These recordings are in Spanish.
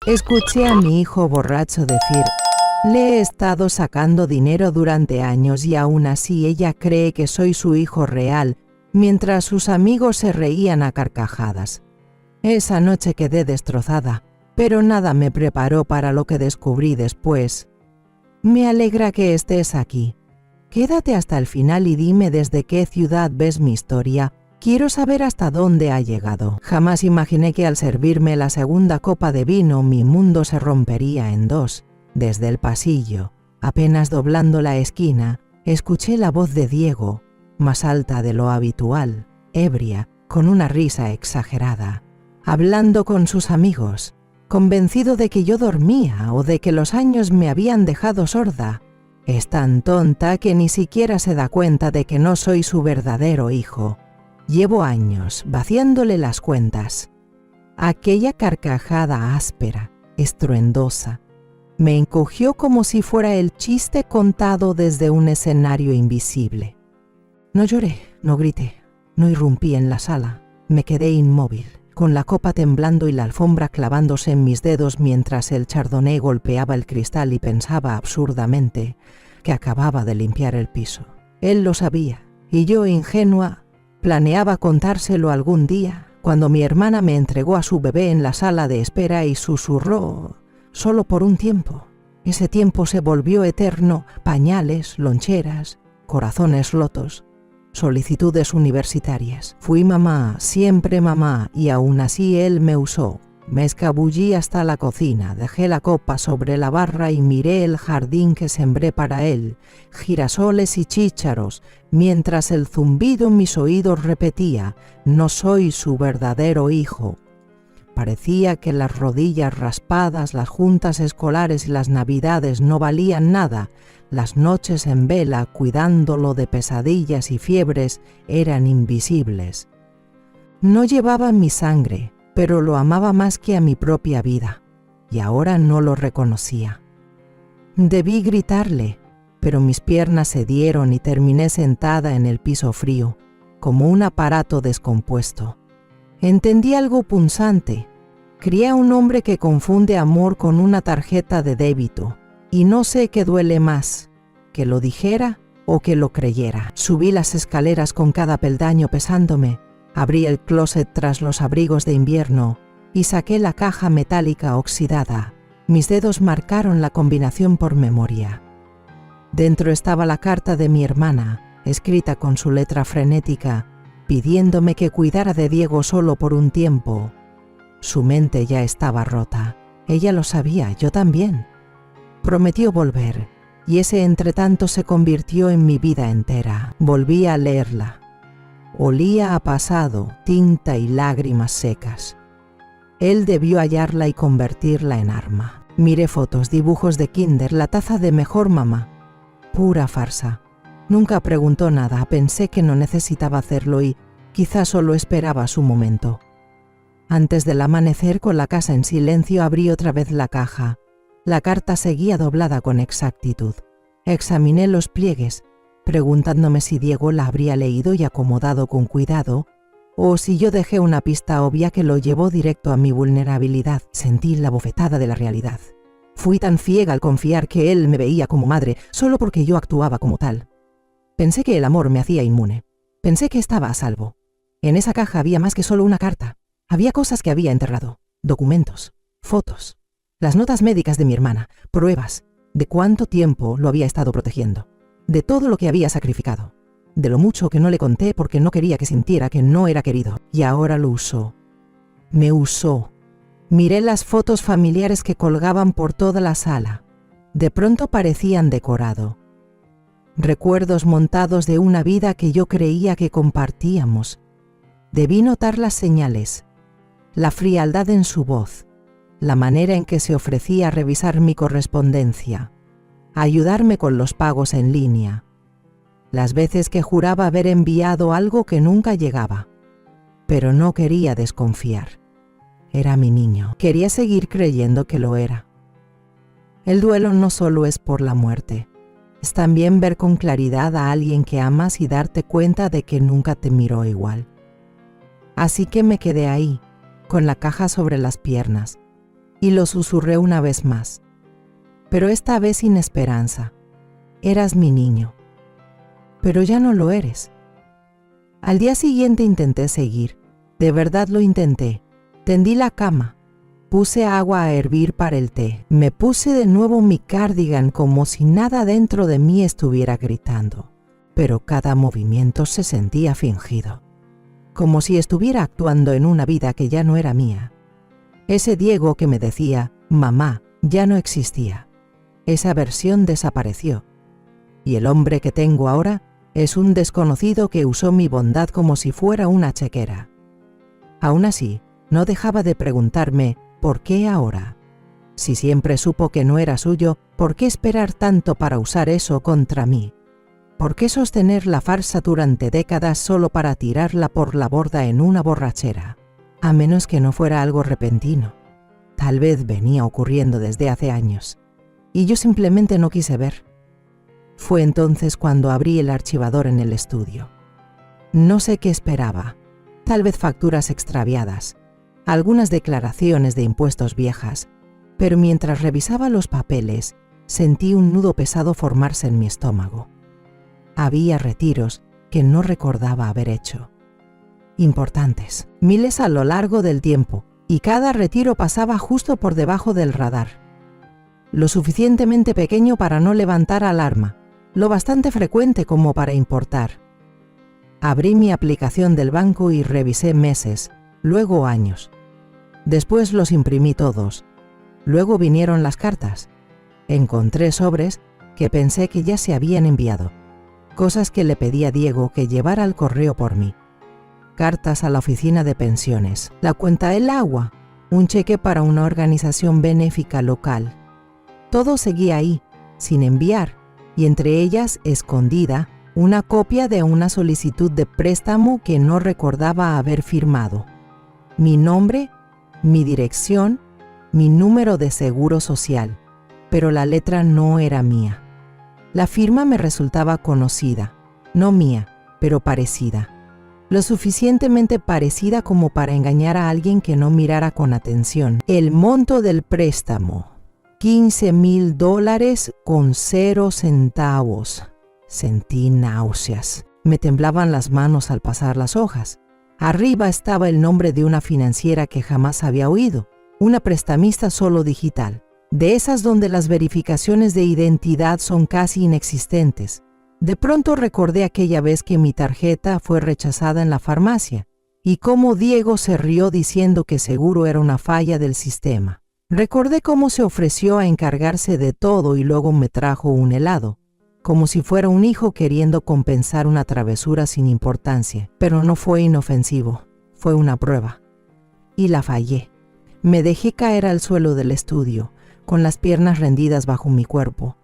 Escuché a mi hijo borracho decir: le he estado sacando dinero durante años y aún así ella cree que soy su hijo real, mientras sus amigos se reían a carcajadas. Esa noche quedé destrozada, pero nada me preparó para lo que descubrí después. Me alegra que estés aquí. Quédate hasta el final y dime desde qué ciudad ves mi historia. Quiero saber hasta dónde ha llegado. Jamás imaginé que al servirme la segunda copa de vino mi mundo se rompería en dos. Desde el pasillo, apenas doblando la esquina, escuché la voz de Diego, más alta de lo habitual, ebria, con una risa exagerada, hablando con sus amigos, convencido de que yo dormía o de que los años me habían dejado sorda. Es tan tonta que ni siquiera se da cuenta de que no soy su verdadero hijo. Llevo años vaciándole las cuentas. Aquella carcajada áspera, estruendosa, me encogió como si fuera el chiste contado desde un escenario invisible. No lloré, no grité, no irrumpí en la sala. Me quedé inmóvil, con la copa temblando y la alfombra clavándose en mis dedos mientras el chardonnay golpeaba el cristal y pensaba absurdamente que acababa de limpiar el piso. Él lo sabía, y yo, ingenua, planeaba contárselo algún día, cuando mi hermana me entregó a su bebé en la sala de espera y susurró: solo por un tiempo. Ese tiempo se volvió eterno, pañales, loncheras, corazones rotos, solicitudes universitarias. Fui mamá, siempre mamá, y aún así él me usó. Me escabullí hasta la cocina, dejé la copa sobre la barra y miré el jardín que sembré para él, girasoles y chícharos, mientras el zumbido en mis oídos repetía: no soy su verdadero hijo. Parecía que las rodillas raspadas, las juntas escolares y las navidades no valían nada. Las noches en vela, cuidándolo de pesadillas y fiebres, eran invisibles. No llevaba mi sangre, pero lo amaba más que a mi propia vida, y ahora no lo reconocía. Debí gritarle, pero mis piernas cedieron y terminé sentada en el piso frío, como un aparato descompuesto. Entendí algo punzante. Crié a un hombre que confunde amor con una tarjeta de débito, y no sé qué duele más, que lo dijera o que lo creyera. Subí las escaleras con cada peldaño pesándome, abrí el closet tras los abrigos de invierno y saqué la caja metálica oxidada. Mis dedos marcaron la combinación por memoria. Dentro estaba la carta de mi hermana, escrita con su letra frenética, pidiéndome que cuidara de Diego solo por un tiempo. Su mente ya estaba rota. Ella lo sabía, yo también. Prometió volver, y ese entretanto se convirtió en mi vida entera. Volví a leerla. Olía a pasado, tinta y lágrimas secas. Él debió hallarla y convertirla en arma. Miré fotos, dibujos de kinder, la taza de mejor mamá. Pura farsa. Nunca preguntó nada, pensé que no necesitaba hacerlo y quizás solo esperaba su momento. Antes del amanecer, con la casa en silencio, abrí otra vez la caja. La carta seguía doblada con exactitud. Examiné los pliegues, preguntándome si Diego la habría leído y acomodado con cuidado, o si yo dejé una pista obvia que lo llevó directo a mi vulnerabilidad. Sentí la bofetada de la realidad. Fui tan ciega al confiar que él me veía como madre, solo porque yo actuaba como tal. Pensé que el amor me hacía inmune. Pensé que estaba a salvo. En esa caja había más que solo una carta. Había cosas que había enterrado, documentos, fotos, las notas médicas de mi hermana, pruebas de cuánto tiempo lo había estado protegiendo, de todo lo que había sacrificado, de lo mucho que no le conté porque no quería que sintiera que no era querido. Y ahora lo usó. Me usó. Miré las fotos familiares que colgaban por toda la sala. De pronto parecían decorado. Recuerdos montados de una vida que yo creía que compartíamos. Debí notar las señales, la frialdad en su voz, la manera en que se ofrecía a revisar mi correspondencia, a ayudarme con los pagos en línea, las veces que juraba haber enviado algo que nunca llegaba, pero no quería desconfiar. Era mi niño, quería seguir creyendo que lo era. El duelo no solo es por la muerte, es también ver con claridad a alguien que amas y darte cuenta de que nunca te miró igual. Así que me quedé ahí, con la caja sobre las piernas, y lo susurré una vez más. Pero esta vez sin esperanza. Eras mi niño. Pero ya no lo eres. Al día siguiente intenté seguir. De verdad lo intenté. Tendí la cama. Puse agua a hervir para el té. Me puse de nuevo mi cardigan como si nada dentro de mí estuviera gritando. Pero cada movimiento se sentía fingido. Como si estuviera actuando en una vida que ya no era mía. Ese Diego que me decía, mamá, ya no existía. Esa versión desapareció. Y el hombre que tengo ahora es un desconocido que usó mi bondad como si fuera una chequera. Aún así, no dejaba de preguntarme, ¿por qué ahora? Si siempre supo que no era suyo, ¿por qué esperar tanto para usar eso contra mí? ¿Por qué sostener la farsa durante décadas solo para tirarla por la borda en una borrachera? A menos que no fuera algo repentino. Tal vez venía ocurriendo desde hace años. Y yo simplemente no quise ver. Fue entonces cuando abrí el archivador en el estudio. No sé qué esperaba. Tal vez facturas extraviadas, algunas declaraciones de impuestos viejas, pero mientras revisaba los papeles, sentí un nudo pesado formarse en mi estómago. Había retiros que no recordaba haber hecho. Importantes, miles a lo largo del tiempo, y cada retiro pasaba justo por debajo del radar. Lo suficientemente pequeño para no levantar alarma, lo bastante frecuente como para importar. Abrí mi aplicación del banco y revisé meses, luego años. Después los imprimí todos. Luego vinieron las cartas. Encontré sobres que pensé que ya se habían enviado. Cosas que le pedí a Diego que llevara al correo por mí. Cartas a la oficina de pensiones, la cuenta del agua, un cheque para una organización benéfica local. Todo seguía ahí, sin enviar, y entre ellas, escondida, una copia de una solicitud de préstamo que no recordaba haber firmado. Mi nombre, mi dirección, mi número de seguro social, pero la letra no era mía. La firma me resultaba conocida, no mía, pero parecida. Lo suficientemente parecida como para engañar a alguien que no mirara con atención. El monto del préstamo, $15,000 con 0 centavos. Sentí náuseas. Me temblaban las manos al pasar las hojas. Arriba estaba el nombre de una financiera que jamás había oído, una prestamista solo digital, de esas donde las verificaciones de identidad son casi inexistentes. De pronto recordé aquella vez que mi tarjeta fue rechazada en la farmacia y cómo Diego se rió diciendo que seguro era una falla del sistema. Recordé cómo se ofreció a encargarse de todo y luego me trajo un helado, como si fuera un hijo queriendo compensar una travesura sin importancia, pero no fue inofensivo, fue una prueba. Y la fallé. Me dejé caer al suelo del estudio, con las piernas rendidas bajo mi cuerpo.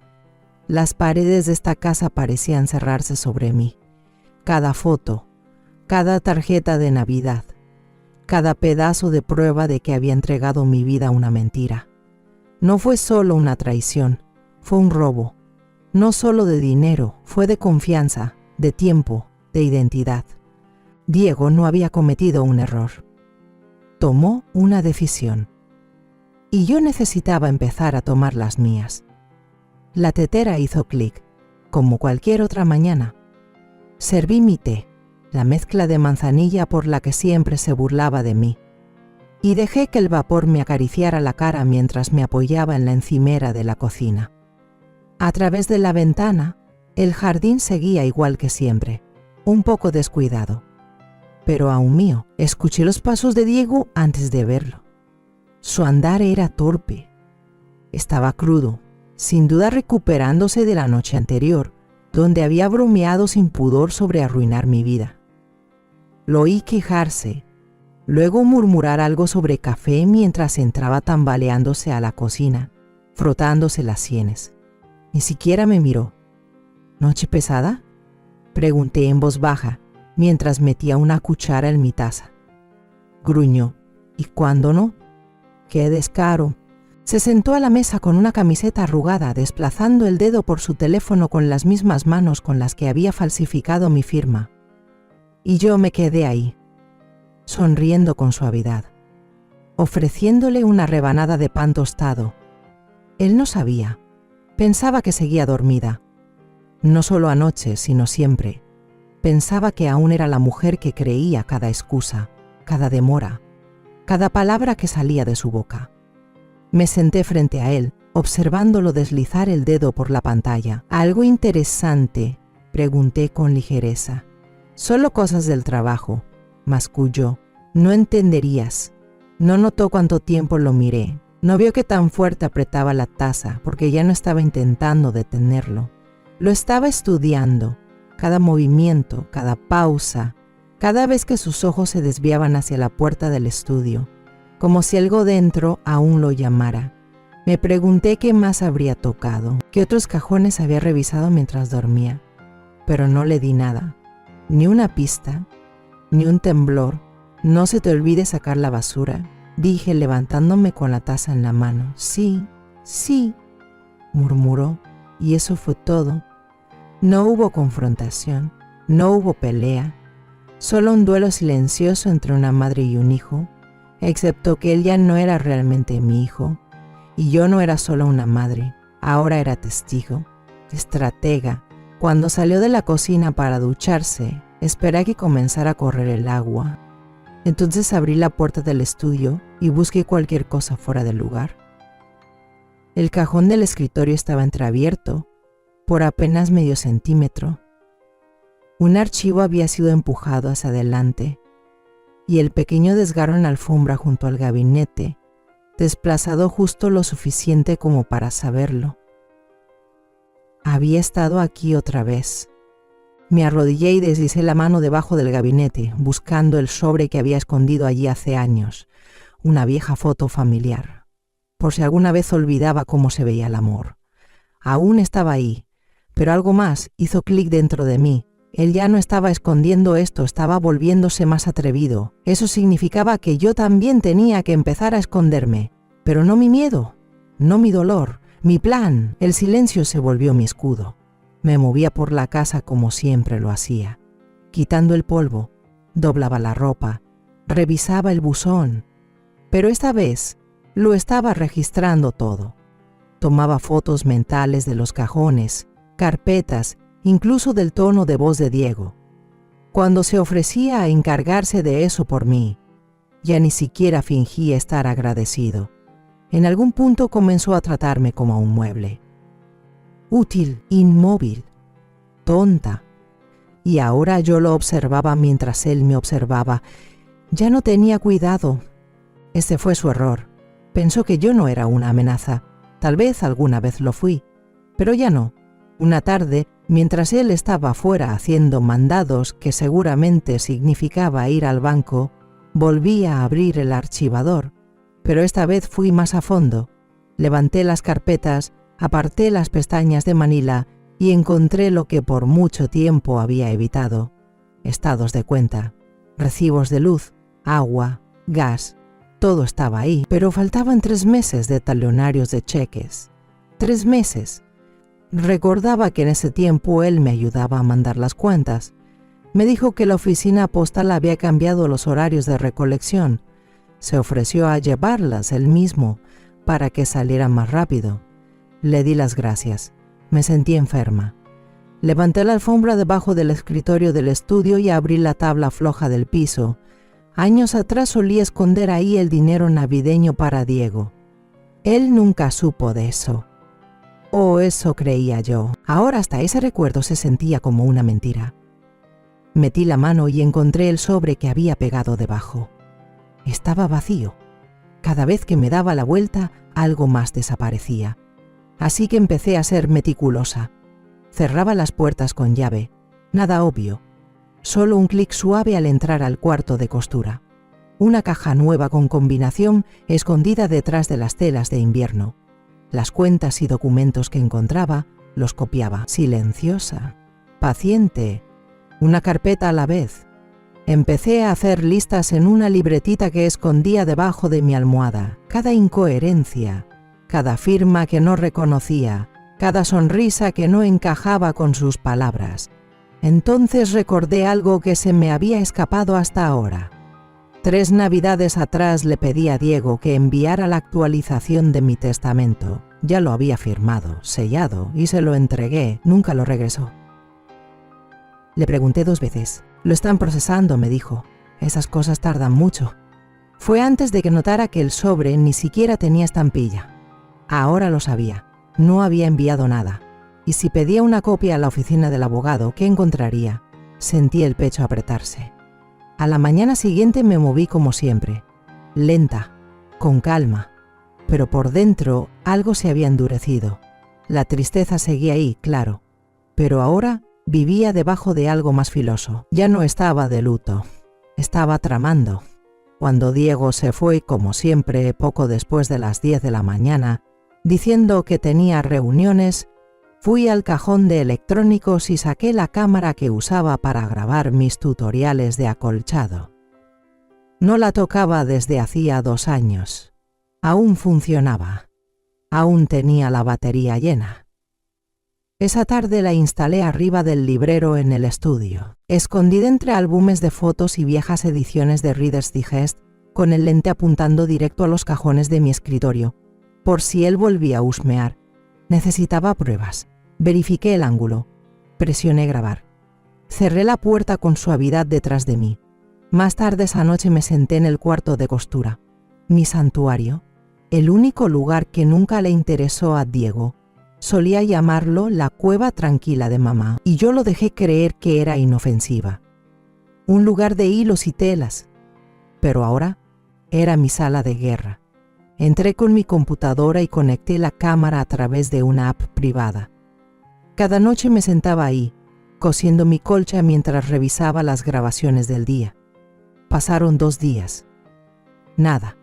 Las paredes de esta casa parecían cerrarse sobre mí. Cada foto, cada tarjeta de Navidad, cada pedazo de prueba de que había entregado mi vida a una mentira. No fue solo una traición, fue un robo. No solo de dinero, fue de confianza, de tiempo, de identidad. Diego no había cometido un error. Tomó una decisión. Y yo necesitaba empezar a tomar las mías. La tetera hizo clic, como cualquier otra mañana. Serví mi té, la mezcla de manzanilla por la que siempre se burlaba de mí, y dejé que el vapor me acariciara la cara mientras me apoyaba en la encimera de la cocina. A través de la ventana, el jardín seguía igual que siempre, un poco descuidado. Pero aún mío, escuché los pasos de Diego antes de verlo. Su andar era torpe. Estaba crudo, sin duda recuperándose de la noche anterior, donde había bromeado sin pudor sobre arruinar mi vida. Lo oí quejarse, luego murmurar algo sobre café mientras entraba tambaleándose a la cocina, frotándose las sienes. Ni siquiera me miró. ¿Noche pesada?, pregunté en voz baja, mientras metía una cuchara en mi taza. Gruñó. ¿Y cuándo no? ¡Qué descaro! Se sentó a la mesa con una camiseta arrugada, desplazando el dedo por su teléfono con las mismas manos con las que había falsificado mi firma. Y yo me quedé ahí, sonriendo con suavidad. ofreciéndole una rebanada de pan tostado. Él no sabía. Pensaba que seguía dormida. No solo anoche, sino siempre. Pensaba que aún era la mujer que creía cada excusa, cada demora, cada palabra que salía de su boca. Me senté frente a él, observándolo deslizar el dedo por la pantalla. «¿Algo interesante?», pregunté con ligereza. «Solo cosas del trabajo», masculló. «No entenderías». No notó cuánto tiempo lo miré. No vio que tan fuerte apretaba la taza, porque ya no estaba intentando detenerlo. Lo estaba estudiando. Cada movimiento, cada pausa, cada vez que sus ojos se desviaban hacia la puerta del estudio, como si algo dentro aún lo llamara. Me pregunté qué más habría tocado, qué otros cajones había revisado mientras dormía, pero no le di nada, ni una pista, ni un temblor. «No se te olvide sacar la basura», dije levantándome con la taza en la mano. «Sí, sí», murmuró, y eso fue todo. No hubo confrontación, no hubo pelea, solo un duelo silencioso entre una madre y un hijo, excepto que él ya no era realmente mi hijo, y yo no era solo una madre, ahora era testigo, estratega. Cuando salió de la cocina para ducharse, esperé a que comenzara a correr el agua. Entonces abrí la puerta del estudio y busqué cualquier cosa fuera del lugar. El cajón del escritorio estaba entreabierto, por apenas medio centímetro. Un archivo había sido empujado hacia adelante, y el pequeño desgarro en la alfombra junto al gabinete, desplazado justo lo suficiente como para saberlo. Había estado aquí otra vez. Me arrodillé y deslicé la mano debajo del gabinete, buscando el sobre que había escondido allí hace años, una vieja foto familiar, por si alguna vez olvidaba cómo se veía el amor. Aún estaba ahí, pero algo más hizo clic dentro de mí. Él ya no estaba escondiendo esto, estaba volviéndose más atrevido. Eso significaba que yo también tenía que empezar a esconderme, pero no mi miedo, no mi dolor, mi plan. El silencio se volvió mi escudo. Me movía por la casa como siempre lo hacía, quitando el polvo, doblaba la ropa, revisaba el buzón, pero esta vez lo estaba registrando todo. Tomaba fotos mentales de los cajones, carpetas, incluso del tono de voz de Diego. Cuando se ofrecía a encargarse de eso por mí, ya ni siquiera fingía estar agradecido. En algún punto comenzó a tratarme como a un mueble. Útil, inmóvil, tonta. Y ahora yo lo observaba mientras él me observaba. Ya no tenía cuidado. Ese fue su error. Pensó que yo no era una amenaza. Tal vez alguna vez lo fui, pero ya no. Una tarde, mientras él estaba fuera haciendo mandados, que seguramente significaba ir al banco, volví a abrir el archivador, pero esta vez fui más a fondo. Levanté las carpetas, aparté las pestañas de Manila y encontré lo que por mucho tiempo había evitado: estados de cuenta, recibos de luz, agua, gas. Todo estaba ahí, pero faltaban 3 meses de talonarios de cheques. 3 meses. Recordaba que en ese tiempo él me ayudaba a mandar las cuentas. Me dijo que la oficina postal había cambiado los horarios de recolección. Se ofreció a llevarlas él mismo para que salieran más rápido. Le di las gracias. Me sentí enferma. Levanté la alfombra debajo del escritorio del estudio y abrí la tabla floja del piso. Años atrás solía esconder ahí el dinero navideño para Diego. Él nunca supo de eso. O eso creía yo. Ahora hasta ese recuerdo se sentía como una mentira. Metí la mano y encontré el sobre que había pegado debajo. Estaba vacío. Cada vez que me daba la vuelta, algo más desaparecía. Así que empecé a ser meticulosa. Cerraba las puertas con llave. Nada obvio. Solo un clic suave al entrar al cuarto de costura. Una caja nueva con combinación escondida detrás de las telas de invierno. Las cuentas y documentos que encontraba los copiaba. Silenciosa, paciente, una carpeta a la vez. Empecé a hacer listas en una libretita que escondía debajo de mi almohada. Cada incoherencia, cada firma que no reconocía, cada sonrisa que no encajaba con sus palabras. Entonces recordé algo que se me había escapado hasta ahora. 3 navidades atrás le pedí a Diego que enviara la actualización de mi testamento. Ya lo había firmado, sellado, y se lo entregué. Nunca lo regresó. Le pregunté 2 veces. Lo están procesando, me dijo. Esas cosas tardan mucho. Fue antes de que notara que el sobre ni siquiera tenía estampilla. Ahora lo sabía. No había enviado nada. Y si pedía una copia a la oficina del abogado, ¿qué encontraría? Sentí el pecho apretarse. A la mañana siguiente me moví como siempre, lenta, con calma, pero por dentro algo se había endurecido. La tristeza seguía ahí, claro, pero ahora vivía debajo de algo más filoso. Ya no estaba de luto, estaba tramando. Cuando Diego se fue, como siempre, poco después de las 10 de la mañana, diciendo que tenía reuniones, fui al cajón de electrónicos y saqué la cámara que usaba para grabar mis tutoriales de acolchado. No la tocaba desde hacía 2 años. Aún funcionaba. Aún tenía la batería llena. Esa tarde la instalé arriba del librero en el estudio, escondida entre álbumes de fotos y viejas ediciones de Reader's Digest, con el lente apuntando directo a los cajones de mi escritorio, por si él volvía a husmear. Necesitaba pruebas. Verifiqué el ángulo. Presioné grabar. Cerré la puerta con suavidad detrás de mí. Más tarde esa noche me senté en el cuarto de costura. Mi santuario. El único lugar que nunca le interesó a Diego. Solía llamarlo la cueva tranquila de mamá, y yo lo dejé creer que era inofensiva. Un lugar de hilos y telas. Pero ahora era mi sala de guerra. Entré con mi computadora y conecté la cámara a través de una app privada. Cada noche me sentaba ahí, cosiendo mi colcha mientras revisaba las grabaciones del día. Pasaron 2 días. Nada.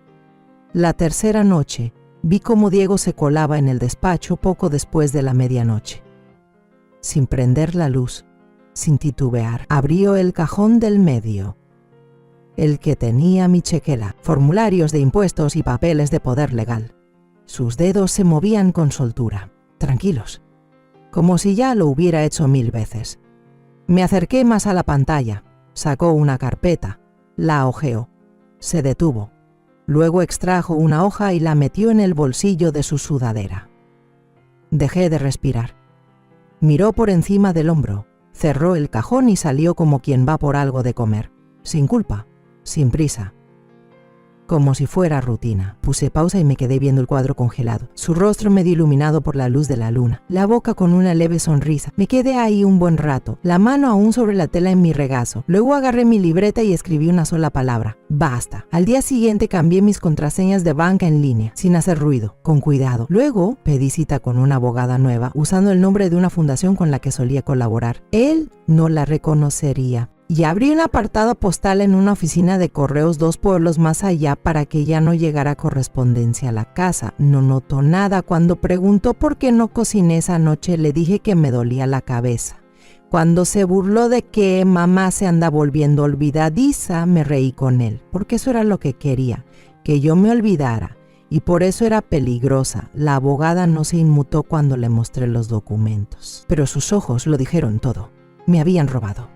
La tercera noche, vi cómo Diego se colaba en el despacho poco después de la medianoche. Sin prender la luz, sin titubear, abrió el cajón del medio, el que tenía mi chequera, formularios de impuestos y papeles de poder legal. Sus dedos se movían con soltura, tranquilos, como si ya lo hubiera hecho 1000 veces. Me acerqué más a la pantalla, sacó una carpeta, la hojeó, se detuvo. Luego extrajo una hoja y la metió en el bolsillo de su sudadera. Dejé de respirar. Miró por encima del hombro, cerró el cajón y salió como quien va por algo de comer, sin culpa, sin prisa. Como si fuera rutina. Puse pausa y me quedé viendo el cuadro congelado. Su rostro medio iluminado por la luz de la luna. La boca con una leve sonrisa. Me quedé ahí un buen rato, la mano aún sobre la tela en mi regazo. Luego agarré mi libreta y escribí una sola palabra. Basta. Al día siguiente cambié mis contraseñas de banca en línea, sin hacer ruido, con cuidado. Luego pedí cita con una abogada nueva, usando el nombre de una fundación con la que solía colaborar. Él no la reconocería. Y abrí un apartado postal en una oficina de correos 2 pueblos más allá para que ya no llegara correspondencia a la casa. No notó nada. Cuando preguntó por qué no cociné esa noche, le dije que me dolía la cabeza. Cuando se burló de que mamá se anda volviendo olvidadiza, me reí con él, porque eso era lo que quería, que yo me olvidara, y por eso era peligrosa. La abogada no se inmutó cuando le mostré los documentos, pero sus ojos lo dijeron todo. Me habían robado.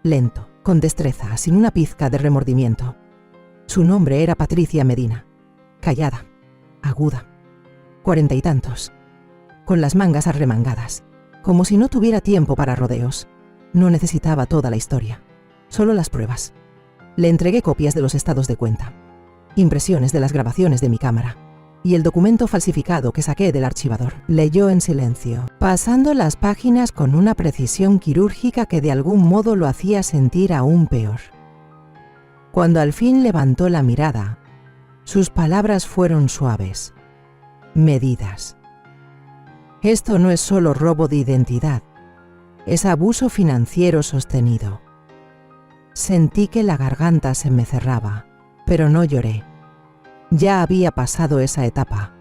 Lento, con destreza, sin una pizca de remordimiento. Su nombre era Patricia Medina. Callada, aguda, 40 y tantos, con las mangas arremangadas, como si no tuviera tiempo para rodeos. No necesitaba toda la historia, solo las pruebas. Le entregué copias de los estados de cuenta, impresiones de las grabaciones de mi cámara y el documento falsificado que saqué del archivador. Leyó en silencio, pasando las páginas con una precisión quirúrgica que de algún modo lo hacía sentir aún peor. Cuando al fin levantó la mirada, sus palabras fueron suaves, medidas. Esto no es solo robo de identidad, es abuso financiero sostenido. Sentí que la garganta se me cerraba, pero no lloré. Ya había pasado esa etapa.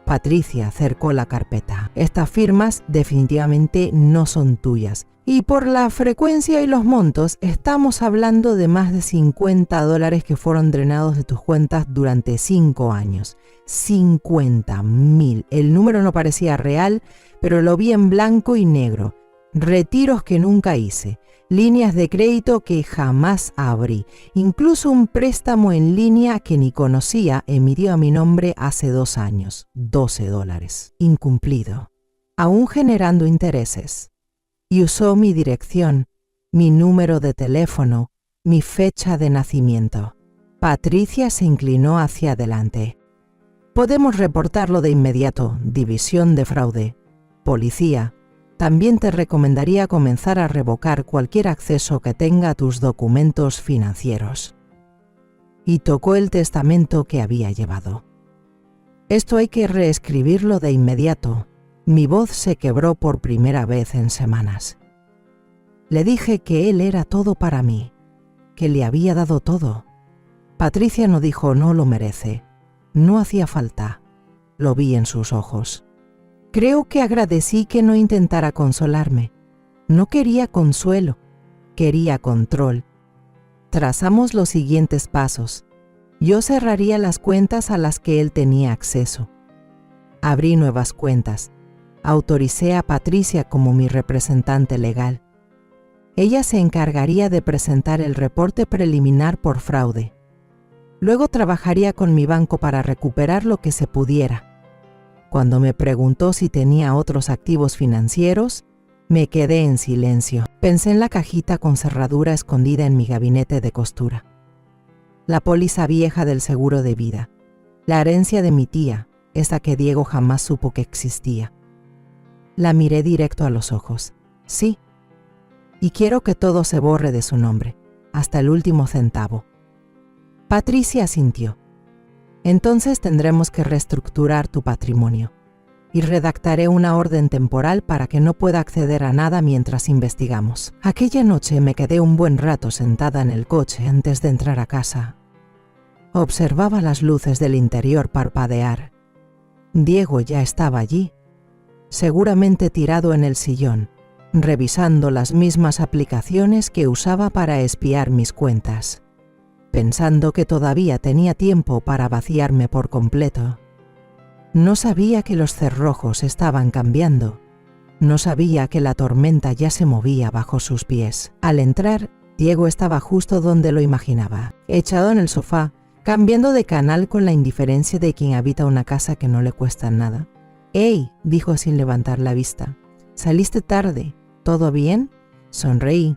Patricia acercó la carpeta. Estas firmas definitivamente no son tuyas. Y por la frecuencia y los montos, estamos hablando de más de $50 que fueron drenados de tus cuentas durante 5 años. 50.000. El número no parecía real, pero lo vi en blanco y negro. retiros que nunca hice, líneas de crédito que jamás abrí, incluso un préstamo en línea que ni conocía emitió a mi nombre hace 2 años, $12, incumplido, aún generando intereses. Y usó mi dirección, mi número de teléfono, mi fecha de nacimiento. Patricia se inclinó hacia adelante. Podemos reportarlo de inmediato, División de Fraude. Policía. También te recomendaría comenzar a revocar cualquier acceso que tenga a tus documentos financieros. Y tocó el testamento que había llevado. Esto hay que reescribirlo de inmediato. Mi voz se quebró por primera vez en semanas. Le dije que él era todo para mí, que le había dado todo. Patricia no dijo no lo merece. No hacía falta. Lo vi en sus ojos. Creo que agradecí que no intentara consolarme. No quería consuelo, quería control. Trazamos los siguientes pasos. Yo cerraría las cuentas a las que él tenía acceso. Abrí nuevas cuentas. Autoricé a Patricia como mi representante legal. Ella se encargaría de presentar el reporte preliminar por fraude. Luego trabajaría con mi banco para recuperar lo que se pudiera. Cuando me preguntó si tenía otros activos financieros, me quedé en silencio. Pensé en la cajita con cerradura escondida en mi gabinete de costura. La póliza vieja del seguro de vida. La herencia de mi tía, esa que Diego jamás supo que existía. La miré directo a los ojos. Sí. Y quiero que todo se borre de su nombre, hasta el último centavo. Patricia asintió. Entonces tendremos que reestructurar tu patrimonio y redactaré una orden temporal para que no pueda acceder a nada mientras investigamos. Aquella noche me quedé un buen rato sentada en el coche antes de entrar a casa. Observaba las luces del interior parpadear. Diego ya estaba allí, seguramente tirado en el sillón, revisando las mismas aplicaciones que usaba para espiar mis cuentas, pensando que todavía tenía tiempo para vaciarme por completo. No sabía que los cerrojos estaban cambiando. No sabía que la tormenta ya se movía bajo sus pies. Al entrar, Diego estaba justo donde lo imaginaba, echado en el sofá, cambiando de canal con la indiferencia de quien habita una casa que no le cuesta nada. «¡Ey!», dijo sin levantar la vista. «Saliste tarde. ¿Todo bien?». Sonreí.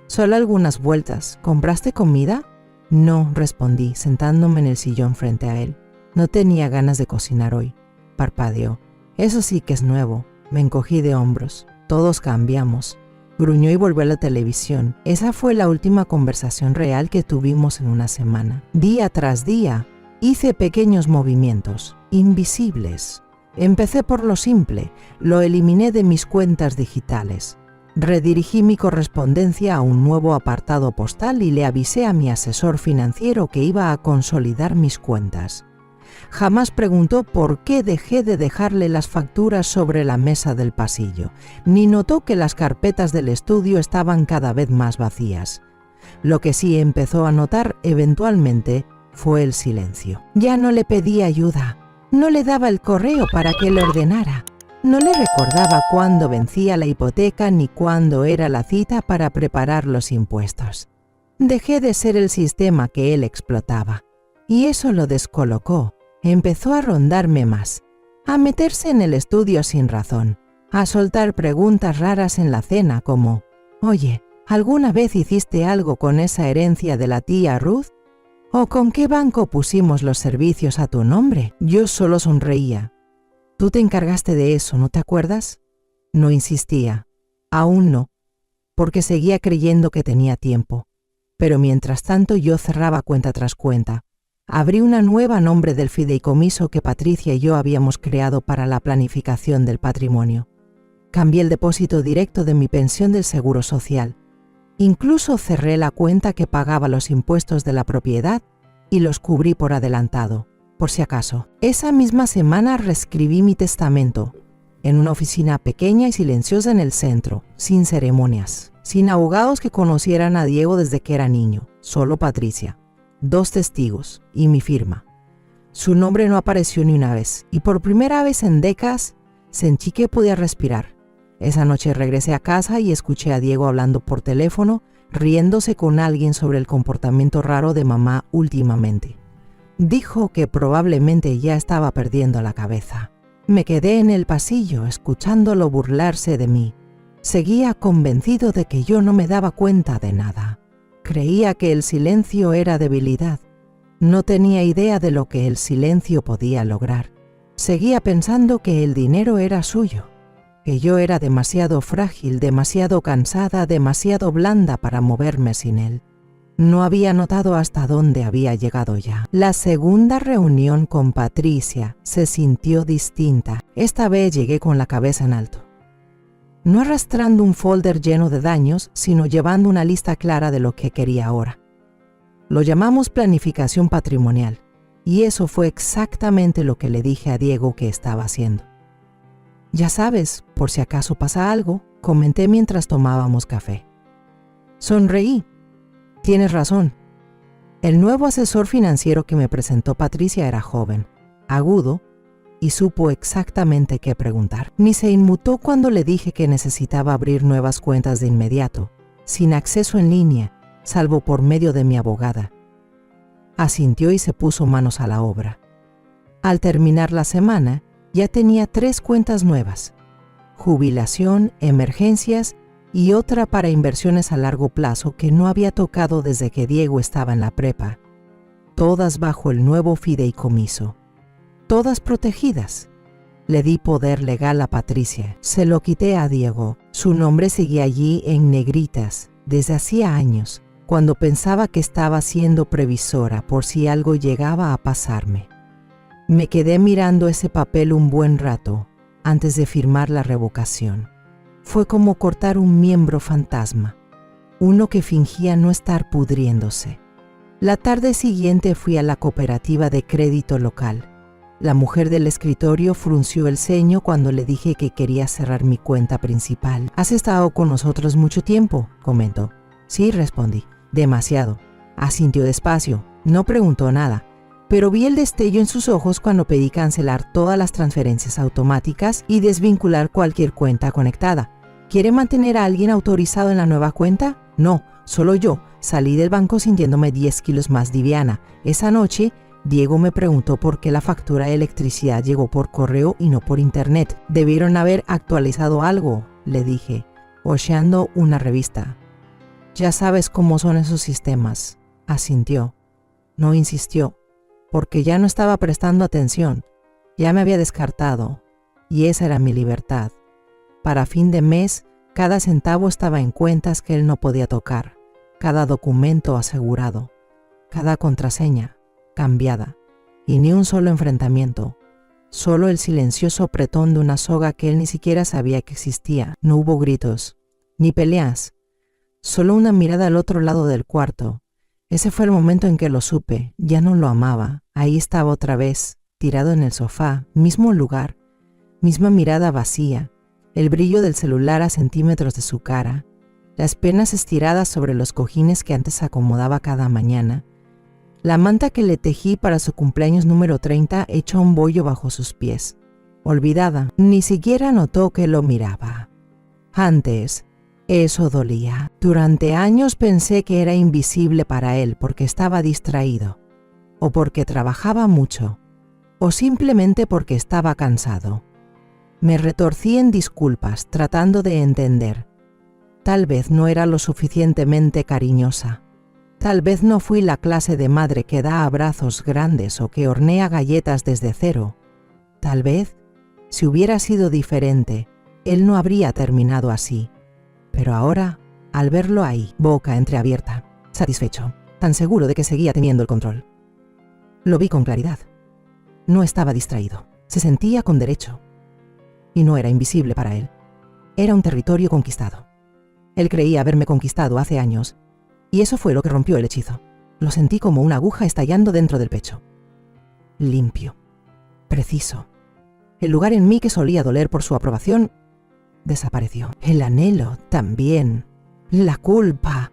«Solo algunas vueltas. ¿Compraste comida?». «No», respondí, sentándome en el sillón frente a él. «No tenía ganas de cocinar hoy». Parpadeó. «Eso sí que es nuevo». Me encogí de hombros. «Todos cambiamos». Gruñó y volvió a la televisión. Esa fue la última conversación real que tuvimos en una semana. Día tras día, hice pequeños movimientos, invisibles. Empecé por lo simple, lo eliminé de mis cuentas digitales. Redirigí mi correspondencia a un nuevo apartado postal y le avisé a mi asesor financiero que iba a consolidar mis cuentas. Jamás preguntó por qué dejé de dejarle las facturas sobre la mesa del pasillo, ni notó que las carpetas del estudio estaban cada vez más vacías. Lo que sí empezó a notar eventualmente fue el silencio. Ya no le pedía ayuda, no le daba el correo para que lo ordenara, no le recordaba cuándo vencía la hipoteca ni cuándo era la cita para preparar los impuestos. Dejé de ser el sistema que él explotaba, y eso lo descolocó. Empezó a rondarme más, a meterse en el estudio sin razón, a soltar preguntas raras en la cena como: «Oye, ¿alguna vez hiciste algo con esa herencia de la tía Ruth? ¿O con qué banco pusimos los servicios a tu nombre?». Yo solo sonreía. «Tú te encargaste de eso, ¿no te acuerdas?». No insistía. Aún no, porque seguía creyendo que tenía tiempo. Pero mientras tanto yo cerraba cuenta tras cuenta. Abrí una nueva a nombre del fideicomiso que Patricia y yo habíamos creado para la planificación del patrimonio. Cambié el depósito directo de mi pensión del Seguro Social. Incluso cerré la cuenta que pagaba los impuestos de la propiedad y los cubrí por adelantado, por si acaso. Esa misma semana reescribí mi testamento, en una oficina pequeña y silenciosa en el centro, sin ceremonias, sin abogados que conocieran a Diego desde que era niño, solo Patricia. 2 testigos y mi firma. Su nombre no apareció ni una vez, y por primera vez en décadas sentí que podía respirar. Esa noche regresé a casa y escuché a Diego hablando por teléfono, riéndose con alguien sobre el comportamiento raro de mamá últimamente. Dijo que probablemente ya estaba perdiendo la cabeza. Me quedé en el pasillo escuchándolo burlarse de mí. Seguía convencido de que yo no me daba cuenta de nada. Creía que el silencio era debilidad. No tenía idea de lo que el silencio podía lograr. Seguía pensando que el dinero era suyo, que yo era demasiado frágil, demasiado cansada, demasiado blanda para moverme sin él. No había notado hasta dónde había llegado ya. La segunda reunión con Patricia se sintió distinta. Esta vez llegué con la cabeza en alto. No arrastrando un folder lleno de daños, sino llevando una lista clara de lo que quería ahora. Lo llamamos planificación patrimonial, y eso fue exactamente lo que le dije a Diego que estaba haciendo. Ya sabes, por si acaso pasa algo, comenté mientras tomábamos café. Sonreí. Tienes razón. El nuevo asesor financiero que me presentó Patricia era joven, agudo, y supo exactamente qué preguntar. Ni se inmutó cuando le dije que necesitaba abrir nuevas cuentas de inmediato, sin acceso en línea, salvo por medio de mi abogada. Asintió y se puso manos a la obra. Al terminar la semana, ya tenía 3 cuentas nuevas: jubilación, emergencias y otra para inversiones a largo plazo que no había tocado desde que Diego estaba en la prepa, todas bajo el nuevo fideicomiso, todas protegidas. Le di poder legal a Patricia, se lo quité a Diego. Su nombre seguía allí en negritas desde hacía años, cuando pensaba que estaba siendo previsora por si algo llegaba a pasarme. Me quedé mirando ese papel un buen rato antes de firmar la revocación. Fue como cortar un miembro fantasma, uno que fingía no estar pudriéndose. La tarde siguiente fui a la cooperativa de crédito local. La mujer del escritorio frunció el ceño cuando le dije que quería cerrar mi cuenta principal. ¿Has estado con nosotros mucho tiempo?, comentó. Sí, respondí. Demasiado. Asintió despacio. No preguntó nada, pero vi el destello en sus ojos cuando pedí cancelar todas las transferencias automáticas y desvincular cualquier cuenta conectada. ¿Quiere mantener a alguien autorizado en la nueva cuenta? No, solo yo. Salí del banco sintiéndome 10 kilos más liviana. Esa noche, Diego me preguntó por qué la factura de electricidad llegó por correo y no por internet. Debieron haber actualizado algo, le dije, hojeando una revista. Ya sabes cómo son esos sistemas, asintió. No insistió, porque ya no estaba prestando atención. Ya me había descartado, y esa era mi libertad. Para fin de mes, cada centavo estaba en cuentas que él no podía tocar, cada documento asegurado, cada contraseña cambiada, y ni un solo enfrentamiento, solo el silencioso apretón de una soga que él ni siquiera sabía que existía. No hubo gritos, ni peleas, solo una mirada al otro lado del cuarto. Ese fue el momento en que lo supe. Ya no lo amaba. Ahí estaba otra vez, tirado en el sofá, mismo lugar, misma mirada vacía, el brillo del celular a centímetros de su cara, las penas estiradas sobre los cojines que antes acomodaba cada mañana, la manta que le tejí para su cumpleaños número 30 hecha un bollo bajo sus pies. Olvidada, ni siquiera notó que lo miraba. Antes, eso dolía. Durante años pensé que era invisible para él porque estaba distraído, o porque trabajaba mucho, o simplemente porque estaba cansado. Me retorcí en disculpas, tratando de entender. Tal vez no era lo suficientemente cariñosa. Tal vez no fui la clase de madre que da abrazos grandes o que hornea galletas desde cero. Tal vez, si hubiera sido diferente, él no habría terminado así. Pero ahora, al verlo ahí, boca entreabierta, satisfecho, tan seguro de que seguía teniendo el control, lo vi con claridad. No estaba distraído, se sentía con derecho. Y no era invisible para él. Era un territorio conquistado. Él creía haberme conquistado hace años, y eso fue lo que rompió el hechizo. Lo sentí como una aguja estallando dentro del pecho. Limpio, preciso. El lugar en mí que solía doler por su aprobación desapareció. El anhelo también. La culpa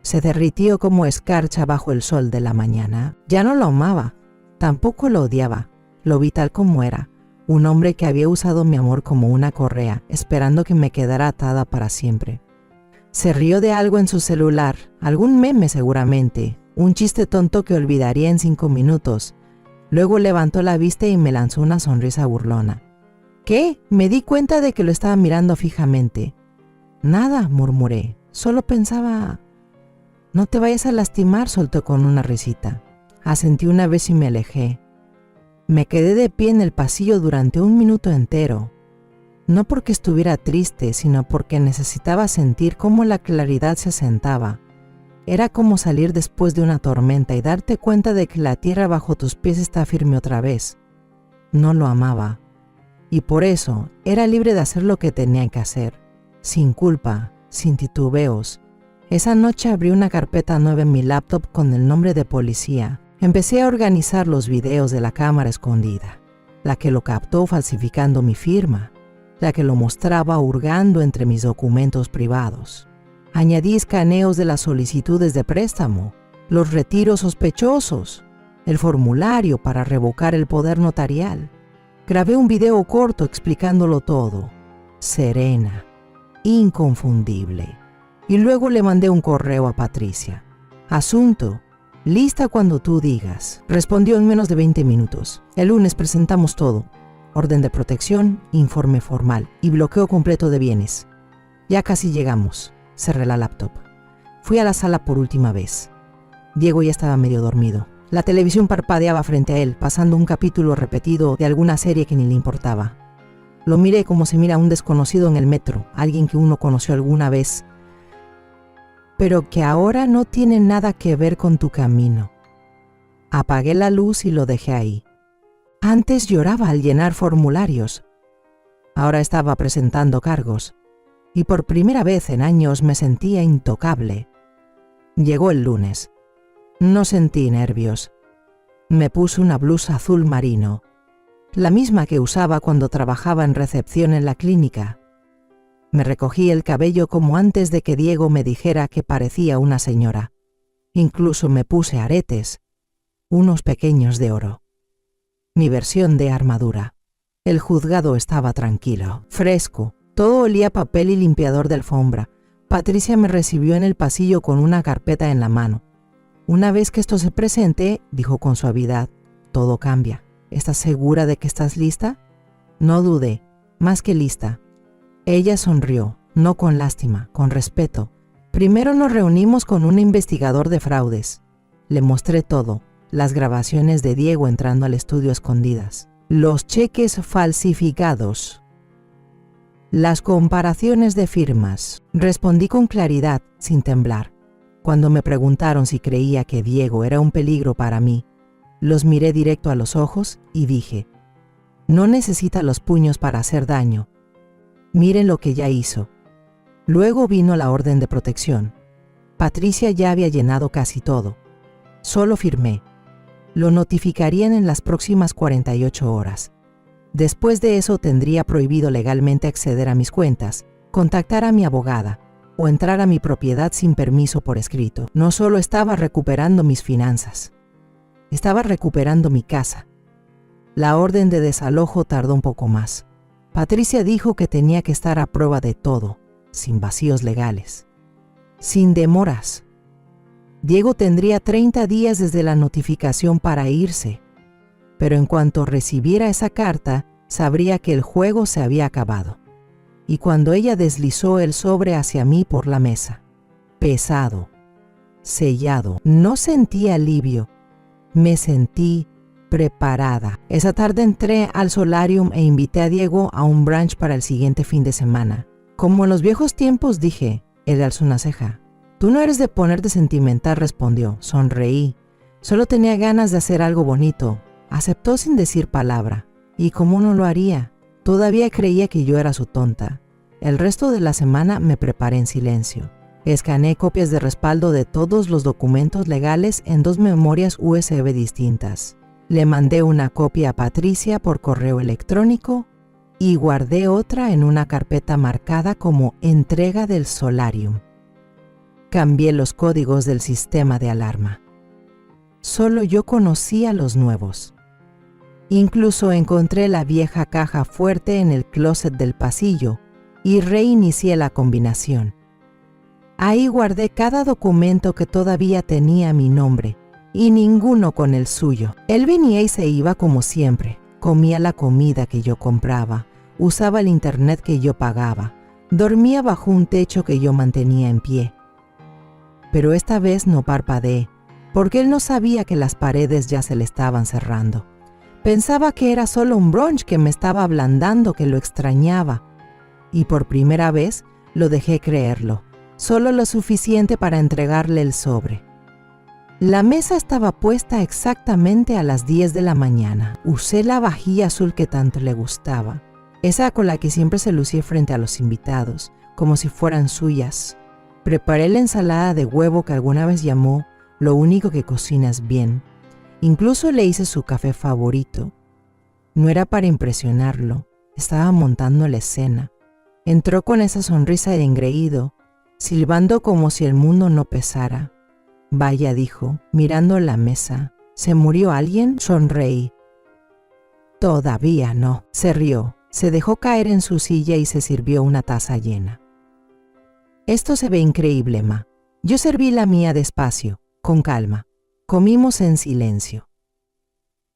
se derritió como escarcha bajo el sol de la mañana. Ya no lo amaba, tampoco lo odiaba. Lo vi tal como era. Un hombre que había usado mi amor como una correa, esperando que me quedara atada para siempre. Se rió de algo en su celular, algún meme seguramente, un chiste tonto que olvidaría en 5 minutos. Luego levantó la vista y me lanzó una sonrisa burlona. ¿Qué? Me di cuenta de que lo estaba mirando fijamente. Nada, murmuré. Solo pensaba... No te vayas a lastimar, soltó con una risita. Asentí una vez y me alejé. Me quedé de pie en el pasillo durante 1 minuto entero. No porque estuviera triste, sino porque necesitaba sentir cómo la claridad se asentaba. Era como salir después de una tormenta y darte cuenta de que la tierra bajo tus pies está firme otra vez. No lo amaba. Y por eso era libre de hacer lo que tenía que hacer, sin culpa, sin titubeos. Esa noche abrí una carpeta nueva en mi laptop con el nombre de policía. Empecé a organizar los videos de la cámara escondida, la que lo captó falsificando mi firma, la que lo mostraba hurgando entre mis documentos privados. Añadí escaneos de las solicitudes de préstamo, los retiros sospechosos, el formulario para revocar el poder notarial. Grabé un video corto explicándolo todo, serena, inconfundible. Y luego le mandé un correo a Patricia. Asunto, lista cuando tú digas. Respondió en menos de 20 minutos. El lunes presentamos todo. Orden de protección, informe formal y bloqueo completo de bienes. Ya casi llegamos. Cerré la laptop. Fui a la sala por última vez. Diego ya estaba medio dormido. La televisión parpadeaba frente a él, pasando un capítulo repetido de alguna serie que ni le importaba. Lo miré como se mira a un desconocido en el metro, alguien que uno conoció alguna vez, pero que ahora no tiene nada que ver con tu camino. Apagué la luz y lo dejé ahí. Antes lloraba al llenar formularios. Ahora estaba presentando cargos. Y por primera vez en años me sentía intocable. Llegó el lunes. No sentí nervios. Me puse una blusa azul marino, la misma que usaba cuando trabajaba en recepción en la clínica. Me recogí el cabello como antes de que Diego me dijera que parecía una señora. Incluso me puse aretes, unos pequeños de oro. Mi versión de armadura. El juzgado estaba tranquilo, fresco. Todo olía a papel y limpiador de alfombra. Patricia me recibió en el pasillo con una carpeta en la mano. Una vez que esto se presente, dijo con suavidad, todo cambia. ¿Estás segura de que estás lista? No dudé, más que lista. Ella sonrió, no con lástima, con respeto. Primero nos reunimos con un investigador de fraudes. Le mostré todo, las grabaciones de Diego entrando al estudio a escondidas, los cheques falsificados, las comparaciones de firmas. Respondí con claridad, sin temblar. Cuando me preguntaron si creía que Diego era un peligro para mí, los miré directo a los ojos y dije, no necesita los puños para hacer daño. Miren lo que ya hizo. Luego vino la orden de protección. Patricia ya había llenado casi todo. Solo firmé. Lo notificarían en las próximas 48 horas. Después de eso tendría prohibido legalmente acceder a mis cuentas, contactar a mi abogada o entrar a mi propiedad sin permiso por escrito. No solo estaba recuperando mis finanzas, estaba recuperando mi casa. La orden de desalojo tardó un poco más. Patricia dijo que tenía que estar a prueba de todo, sin vacíos legales, sin demoras. Diego tendría 30 días desde la notificación para irse, pero en cuanto recibiera esa carta, sabría que el juego se había acabado. Y cuando ella deslizó el sobre hacia mí por la mesa, pesado, sellado, no sentí alivio, me sentí preparada. Esa tarde entré al solarium e invité a Diego a un brunch para el siguiente fin de semana. Como en los viejos tiempos, dije. Él alzó una ceja. Tú no eres de ponerte sentimental, respondió. Sonreí. Solo tenía ganas de hacer algo bonito. Aceptó sin decir palabra. ¿Y cómo no lo haría? Todavía creía que yo era su tonta. El resto de la semana me preparé en silencio. Escaneé copias de respaldo de todos los documentos legales en 2 memorias USB distintas. Le mandé una copia a Patricia por correo electrónico y guardé otra en una carpeta marcada como entrega del solarium. Cambié los códigos del sistema de alarma. Solo yo conocía los nuevos. Incluso encontré la vieja caja fuerte en el closet del pasillo y reinicié la combinación. Ahí guardé cada documento que todavía tenía mi nombre y ninguno con el suyo. Él venía y se iba como siempre. Comía la comida que yo compraba, usaba el internet que yo pagaba, dormía bajo un techo que yo mantenía en pie. Pero esta vez no parpadeé, porque él no sabía que las paredes ya se le estaban cerrando. Pensaba que era solo un brunch que me estaba ablandando, que lo extrañaba. Y por primera vez lo dejé creerlo, solo lo suficiente para entregarle el sobre. La mesa estaba puesta exactamente a las 10 de la mañana. Usé la vajilla azul que tanto le gustaba, esa con la que siempre se lucía frente a los invitados, como si fueran suyas. Preparé la ensalada de huevo que alguna vez llamó lo único que cocinas bien. Incluso le hice su café favorito. No era para impresionarlo, estaba montando la escena. Entró con esa sonrisa de engreído, silbando como si el mundo no pesara. Vaya, dijo, mirando la mesa. ¿Se murió alguien? Sonreí. Todavía no. Se rió, se dejó caer en su silla y se sirvió una taza llena. Esto se ve increíble, ma. Yo serví la mía despacio, con calma. Comimos en silencio.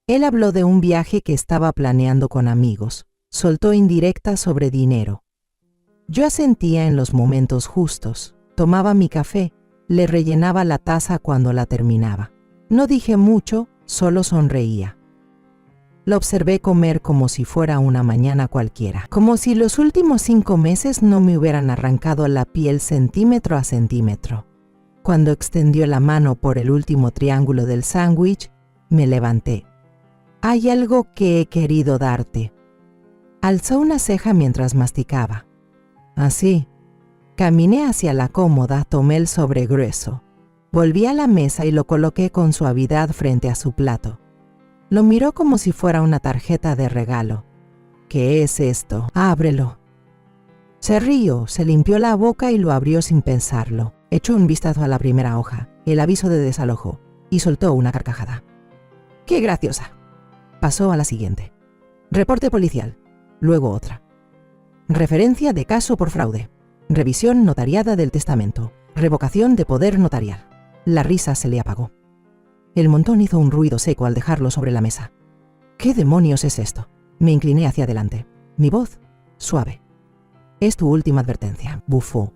Él habló de un viaje que estaba planeando con amigos. Soltó indirectas sobre dinero. Yo asentía en los momentos justos. Tomaba mi café. Le rellenaba la taza cuando la terminaba. No dije mucho, solo sonreía. Lo observé comer como si fuera una mañana cualquiera, como si los últimos 5 meses no me hubieran arrancado la piel centímetro a centímetro. Cuando extendió la mano por el último triángulo del sándwich, me levanté. Hay algo que he querido darte. Alzó una ceja mientras masticaba. Así. Caminé hacia la cómoda, tomé el sobre grueso. Volví a la mesa y lo coloqué con suavidad frente a su plato. Lo miró como si fuera una tarjeta de regalo. ¿Qué es esto? Ábrelo. Se rió, se limpió la boca y lo abrió sin pensarlo. Echó un vistazo a la primera hoja, el aviso de desalojo, y soltó una carcajada. ¡Qué graciosa! Pasó a la siguiente. Reporte policial. Luego otra. Referencia de caso por fraude. Revisión notariada del testamento. Revocación de poder notarial. La risa se le apagó. El montón hizo un ruido seco al dejarlo sobre la mesa. ¿Qué demonios es esto? Me incliné hacia adelante. Mi voz, suave. Es tu última advertencia, bufó.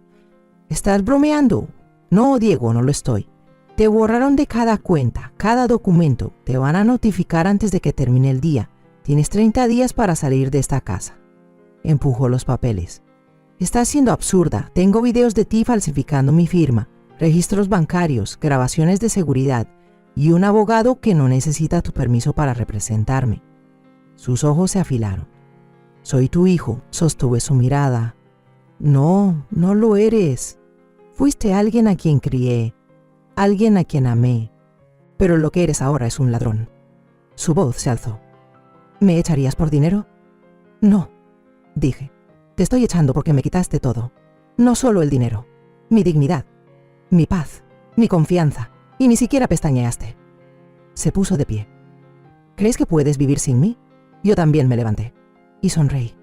¿Estás bromeando? No, Diego, no lo estoy. Te borraron de cada cuenta, cada documento. Te van a notificar antes de que termine el día. Tienes 30 días para salir de esta casa. Empujó los papeles. Estás siendo absurda. Tengo videos de ti falsificando mi firma, registros bancarios, grabaciones de seguridad y un abogado que no necesita tu permiso para representarme. Sus ojos se afilaron. Soy tu hijo, sostuve su mirada. No, no lo eres. Fuiste alguien a quien crié, alguien a quien amé, pero lo que eres ahora es un ladrón. Su voz se alzó. ¿Me echarías por dinero? No, dije. Te estoy echando porque me quitaste todo. No solo el dinero, mi dignidad, mi paz, mi confianza, y ni siquiera pestañeaste. Se puso de pie. ¿Crees que puedes vivir sin mí? Yo también me levanté y sonreí.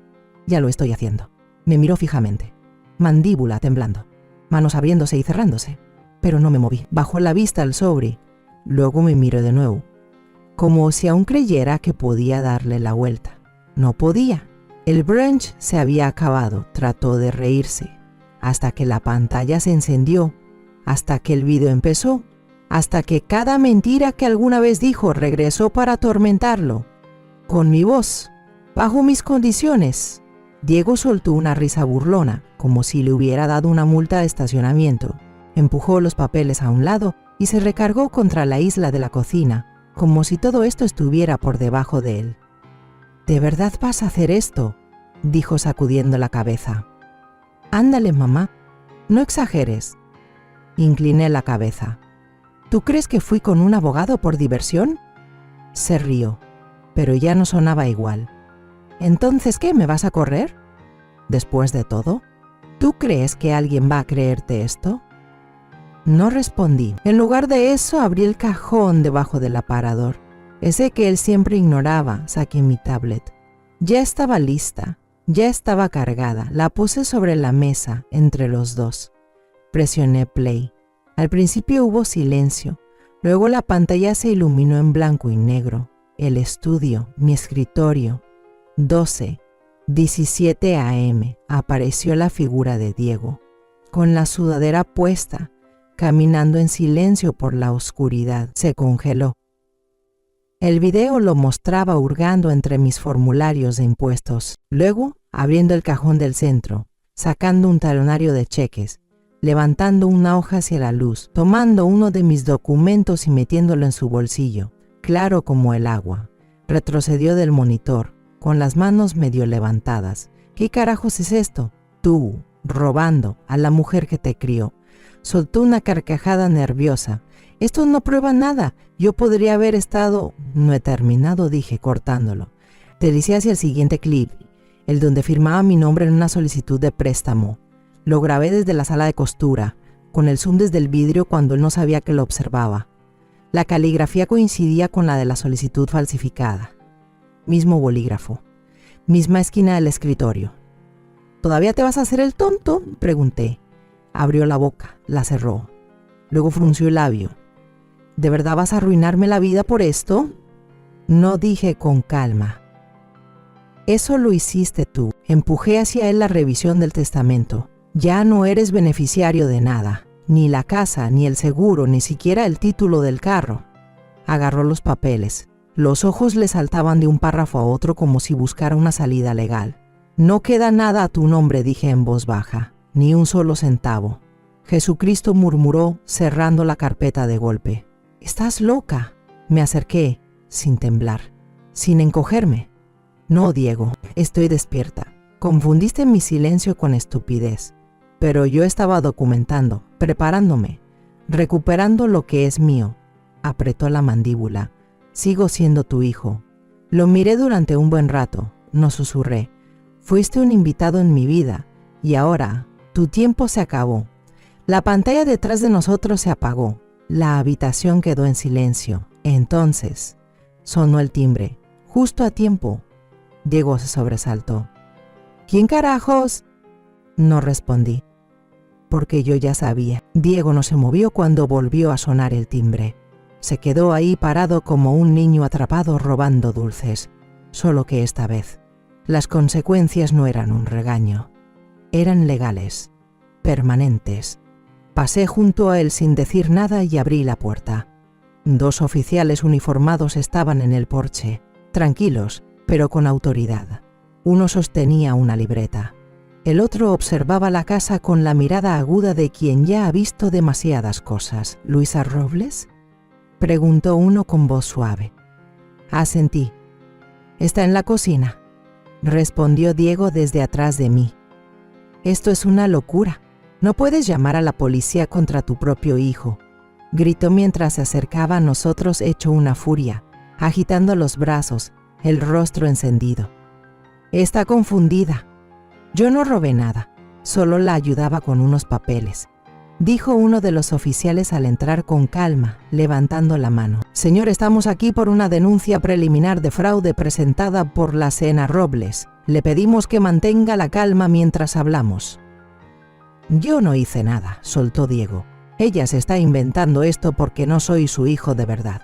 Ya lo estoy haciendo. Me miró fijamente, mandíbula temblando, manos abriéndose y cerrándose, pero no me moví. Bajó la vista al sobre, luego me miró de nuevo, como si aún creyera que podía darle la vuelta. No podía. El brunch se había acabado. Trató de reírse, hasta que la pantalla se encendió, hasta que el video empezó, hasta que cada mentira que alguna vez dijo regresó para atormentarlo. Con mi voz, bajo mis condiciones. Diego soltó una risa burlona, como si le hubiera dado una multa de estacionamiento. Empujó los papeles a un lado y se recargó contra la isla de la cocina, como si todo esto estuviera por debajo de él. ¿De verdad vas a hacer esto?, dijo sacudiendo la cabeza. Ándale, mamá, no exageres. Incliné la cabeza. ¿Tú crees que fui con un abogado por diversión? Se rió, pero ya no sonaba igual. ¿Entonces qué, me vas a correr? Después de todo, ¿tú crees que alguien va a creerte esto? No respondí. En lugar de eso, abrí el cajón debajo del aparador. Ese que él siempre ignoraba. Saqué mi tablet. Ya estaba lista, ya estaba cargada. La puse sobre la mesa, entre los dos. Presioné play. Al principio hubo silencio. Luego la pantalla se iluminó en blanco y negro. El estudio, mi escritorio. 12:17 a.m. Apareció la figura de Diego, con la sudadera puesta, caminando en silencio por la oscuridad. Se congeló. El video lo mostraba hurgando entre mis formularios de impuestos. Luego, abriendo el cajón del centro, sacando un talonario de cheques, levantando una hoja hacia la luz, tomando uno de mis documentos y metiéndolo en su bolsillo, claro como el agua. Retrocedió del monitor, con las manos medio levantadas. ¿Qué carajos es esto? Tú, robando a la mujer que te crió. Soltó una carcajada nerviosa. Esto no prueba nada. Yo podría haber estado... No he terminado, dije, cortándolo. Deslizé hacia el siguiente clip, el donde firmaba mi nombre en una solicitud de préstamo. Lo grabé desde la sala de costura, con el zoom desde el vidrio cuando él no sabía que lo observaba. La caligrafía coincidía con la de la solicitud falsificada. Mismo bolígrafo. Misma esquina del escritorio. ¿Todavía te vas a hacer el tonto?, pregunté. Abrió la boca, la cerró. Luego frunció el labio. ¿De verdad vas a arruinarme la vida por esto? No, dije con calma. Eso lo hiciste tú. Empujé hacia él la revisión del testamento. Ya no eres beneficiario de nada. Ni la casa, ni el seguro, ni siquiera el título del carro. Agarró los papeles. Los ojos le saltaban de un párrafo a otro como si buscara una salida legal. No queda nada a tu nombre, dije en voz baja. Ni un solo centavo. Jesucristo murmuró, cerrando la carpeta de golpe. ¿Estás loca? Me acerqué, sin temblar, sin encogerme. No, Diego, estoy despierta. Confundiste mi silencio con estupidez. Pero yo estaba documentando, preparándome, recuperando lo que es mío. Apretó la mandíbula. Sigo siendo tu hijo. Lo miré durante un buen rato, no susurré. Fuiste un invitado en mi vida, y ahora, tu tiempo se acabó. La pantalla detrás de nosotros se apagó. La habitación quedó en silencio. Entonces, sonó el timbre, justo a tiempo. Diego se sobresaltó. ¿Quién carajos? No respondí, porque yo ya sabía. Diego no se movió cuando volvió a sonar el timbre. Se quedó ahí parado como un niño atrapado robando dulces, solo que esta vez las consecuencias no eran un regaño, eran legales, permanentes. Pasé junto a él sin decir nada y abrí la puerta. 2 oficiales uniformados estaban en el porche, tranquilos, pero con autoridad. Uno sostenía una libreta. El otro observaba la casa con la mirada aguda de quien ya ha visto demasiadas cosas. ¿Luisa Robles?, preguntó uno con voz suave. Asentí. Está en la cocina, respondió Diego desde atrás de mí. Esto es una locura. No puedes llamar a la policía contra tu propio hijo, gritó mientras se acercaba a nosotros hecho una furia, agitando los brazos, el rostro encendido. Está confundida. Yo no robé nada, solo la ayudaba con unos papeles, dijo uno de los oficiales al entrar con calma, levantando la mano. Señor, estamos aquí por una denuncia preliminar de fraude presentada por la Sena Robles. Le pedimos que mantenga la calma mientras hablamos. Yo no hice nada, soltó Diego. Ella se está inventando esto porque no soy su hijo de verdad.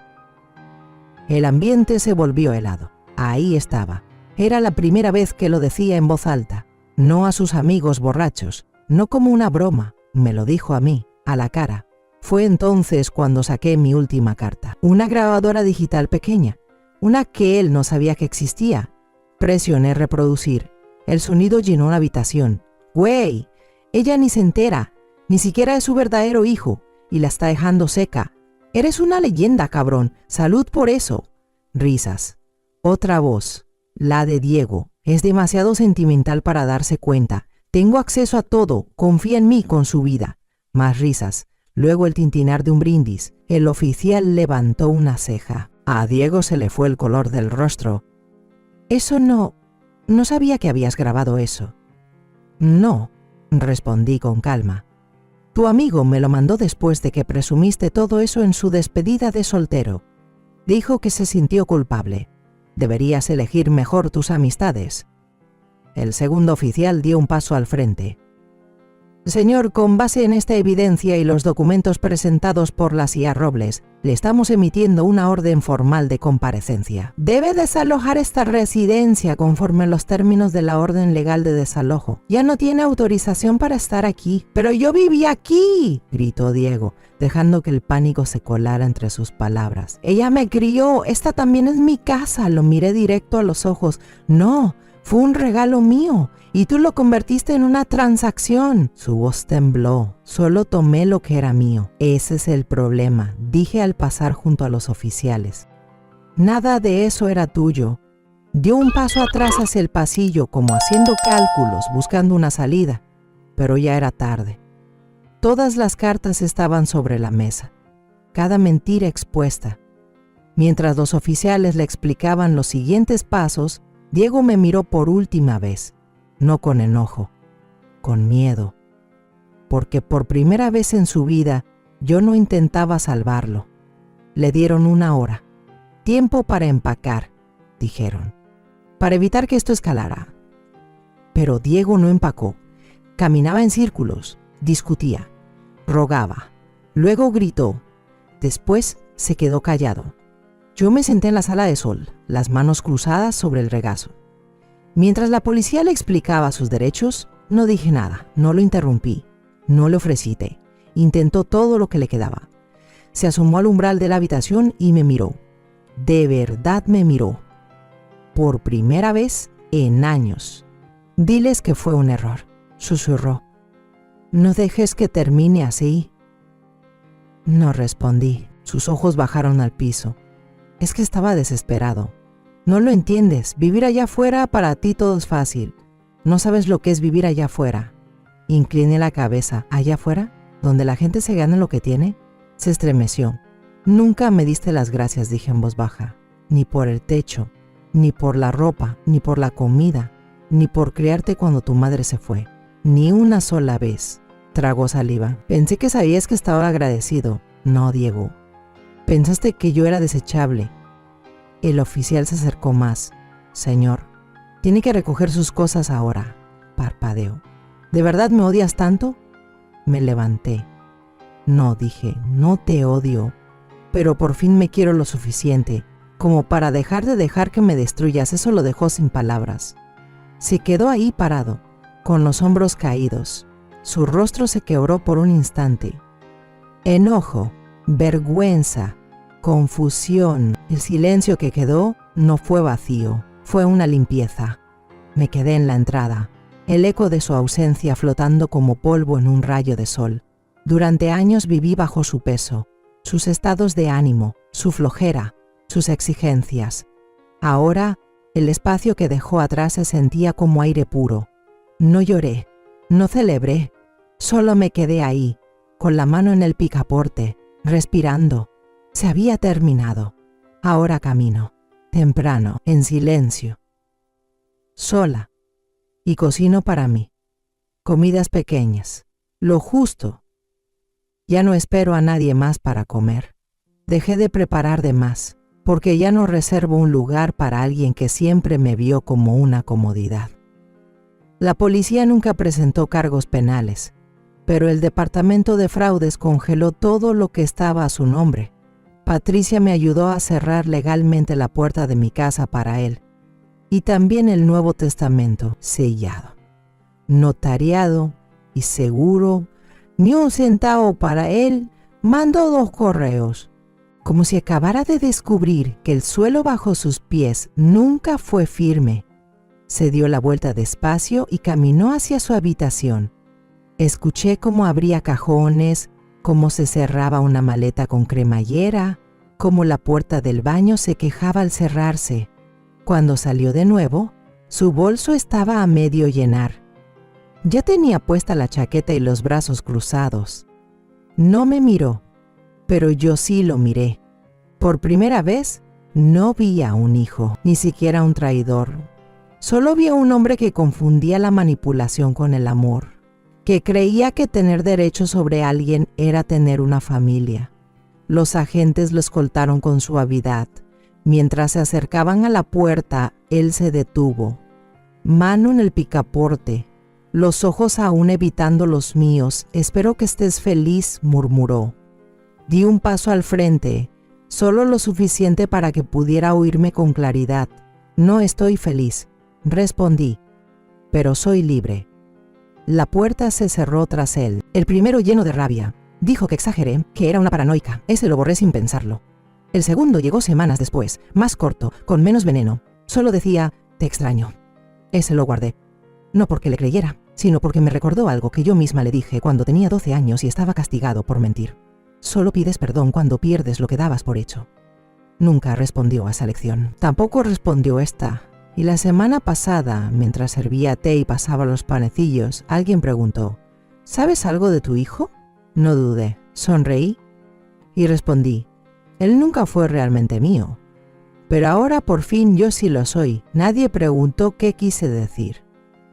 El ambiente se volvió helado. Ahí estaba. Era la primera vez que lo decía en voz alta, no a sus amigos borrachos, no como una broma, me lo dijo a mí, a la cara. Fue entonces cuando saqué mi última carta, una grabadora digital pequeña, una que él no sabía que existía. Presioné reproducir. El sonido llenó la habitación. ¡Güey! Ella ni se entera, ni siquiera es su verdadero hijo, y la está dejando seca. Eres una leyenda, cabrón. Salud por eso. Risas. Otra voz, la de Diego. Es demasiado sentimental para darse cuenta. Tengo acceso a todo. Confía en mí con su vida. Más risas. Luego el tintinar de un brindis. El oficial levantó una ceja. A Diego se le fue el color del rostro. Eso no sabía que habías grabado eso. No, respondí con calma. Tu amigo me lo mandó después de que presumiste todo eso en su despedida de soltero. Dijo que se sintió culpable. Deberías elegir mejor tus amistades. El segundo oficial dio un paso al frente. Señor, con base en esta evidencia y los documentos presentados por la CIA Robles, le estamos emitiendo una orden formal de comparecencia. Debe desalojar esta residencia conforme a los términos de la orden legal de desalojo. Ya no tiene autorización para estar aquí. ¡Pero yo viví aquí!, gritó Diego, dejando que el pánico se colara entre sus palabras. Ella me crió. Esta también es mi casa. Lo miré directo a los ojos. No, fue un regalo mío. Y tú lo convertiste en una transacción. Su voz tembló. Solo tomé lo que era mío. Ese es el problema, dije al pasar junto a los oficiales. Nada de eso era tuyo. Dio un paso atrás hacia el pasillo, como haciendo cálculos, buscando una salida. Pero ya era tarde. Todas las cartas estaban sobre la mesa. Cada mentira expuesta. Mientras los oficiales le explicaban los siguientes pasos, Diego me miró por última vez. No con enojo, con miedo, porque por primera vez en su vida yo no intentaba salvarlo. Le dieron 1 hora. Tiempo para empacar, dijeron, para evitar que esto escalara. Pero Diego no empacó. Caminaba en círculos, discutía, rogaba, luego gritó, después se quedó callado. Yo me senté en la sala de sol, las manos cruzadas sobre el regazo. Mientras la policía le explicaba sus derechos, no dije nada, no lo interrumpí, no le ofrecí té. Intentó todo lo que le quedaba. Se asomó al umbral de la habitación y me miró. De verdad me miró. Por primera vez en años. Diles que fue un error, susurró. No dejes que termine así. No respondí. Sus ojos bajaron al piso. Es que estaba desesperado. No lo entiendes. Vivir allá afuera para ti todo es fácil. No sabes lo que es vivir allá afuera. Incliné la cabeza. ¿Allá afuera? ¿Donde la gente se gana lo que tiene? Se estremeció. Nunca me diste las gracias, dije en voz baja. Ni por el techo, ni por la ropa, ni por la comida, ni por criarte cuando tu madre se fue. Ni una sola vez. Tragó saliva. Pensé que sabías que estaba agradecido. No, Diego. Pensaste que yo era desechable. El oficial se acercó más. Señor, tiene que recoger sus cosas ahora. Parpadeó. ¿De verdad me odias tanto? Me levanté. No, dije, no te odio, pero por fin me quiero lo suficiente como para dejar que me destruyas. Eso lo dejó sin palabras. Se quedó ahí parado, con los hombros caídos. Su rostro se quebró por un instante. Enojo, vergüenza, confusión. El silencio que quedó no fue vacío, fue una limpieza. Me quedé en la entrada, el eco de su ausencia flotando como polvo en un rayo de sol. Durante años viví bajo su peso, sus estados de ánimo, su flojera, sus exigencias. Ahora, el espacio que dejó atrás se sentía como aire puro. No lloré, no celebré, solo me quedé ahí, con la mano en el picaporte, respirando. Se había terminado. Ahora camino, temprano, en silencio, sola, y cocino para mí. Comidas pequeñas, lo justo. Ya no espero a nadie más para comer. Dejé de preparar de más, porque ya no reservo un lugar para alguien que siempre me vio como una comodidad. La policía nunca presentó cargos penales, pero el departamento de fraudes congeló todo lo que estaba a su nombre. Patricia me ayudó a cerrar legalmente la puerta de mi casa para él, y también el Nuevo Testamento sellado, notariado y seguro. Ni un centavo para él. Mandó 2 correos. Como si acabara de descubrir que el suelo bajo sus pies nunca fue firme. Se dio la vuelta despacio y caminó hacia su habitación. Escuché cómo abría cajones, cómo se cerraba una maleta con cremallera, cómo la puerta del baño se quejaba al cerrarse. Cuando salió de nuevo, su bolso estaba a medio llenar. Ya tenía puesta la chaqueta y los brazos cruzados. No me miró, pero yo sí lo miré. Por primera vez, no vi a un hijo, ni siquiera un traidor. Solo vi a un hombre que confundía la manipulación con el amor, que creía que tener derecho sobre alguien era tener una familia. Los agentes lo escoltaron con suavidad. Mientras se acercaban a la puerta, él se detuvo, mano en el picaporte, los ojos aún evitando los míos. «Espero que estés feliz», murmuró. Di un paso al frente, solo lo suficiente para que pudiera oírme con claridad. «No estoy feliz», respondí, «pero soy libre». La puerta se cerró tras él. El primero, lleno de rabia, dijo que exageré, que era una paranoica. Ese lo borré sin pensarlo. El segundo llegó semanas después, más corto, con menos veneno. Solo decía, «te extraño». Ese lo guardé. No porque le creyera, sino porque me recordó algo que yo misma le dije cuando tenía 12 años y estaba castigado por mentir. Solo pides perdón cuando pierdes lo que dabas por hecho. Nunca respondió a esa lección. Tampoco respondió esta. Y la semana pasada, mientras servía té y pasaba los panecillos, alguien preguntó, «¿Sabes algo de tu hijo?». No dudé, sonreí y respondí, «Él nunca fue realmente mío. Pero ahora por fin yo sí lo soy». Nadie preguntó qué quise decir.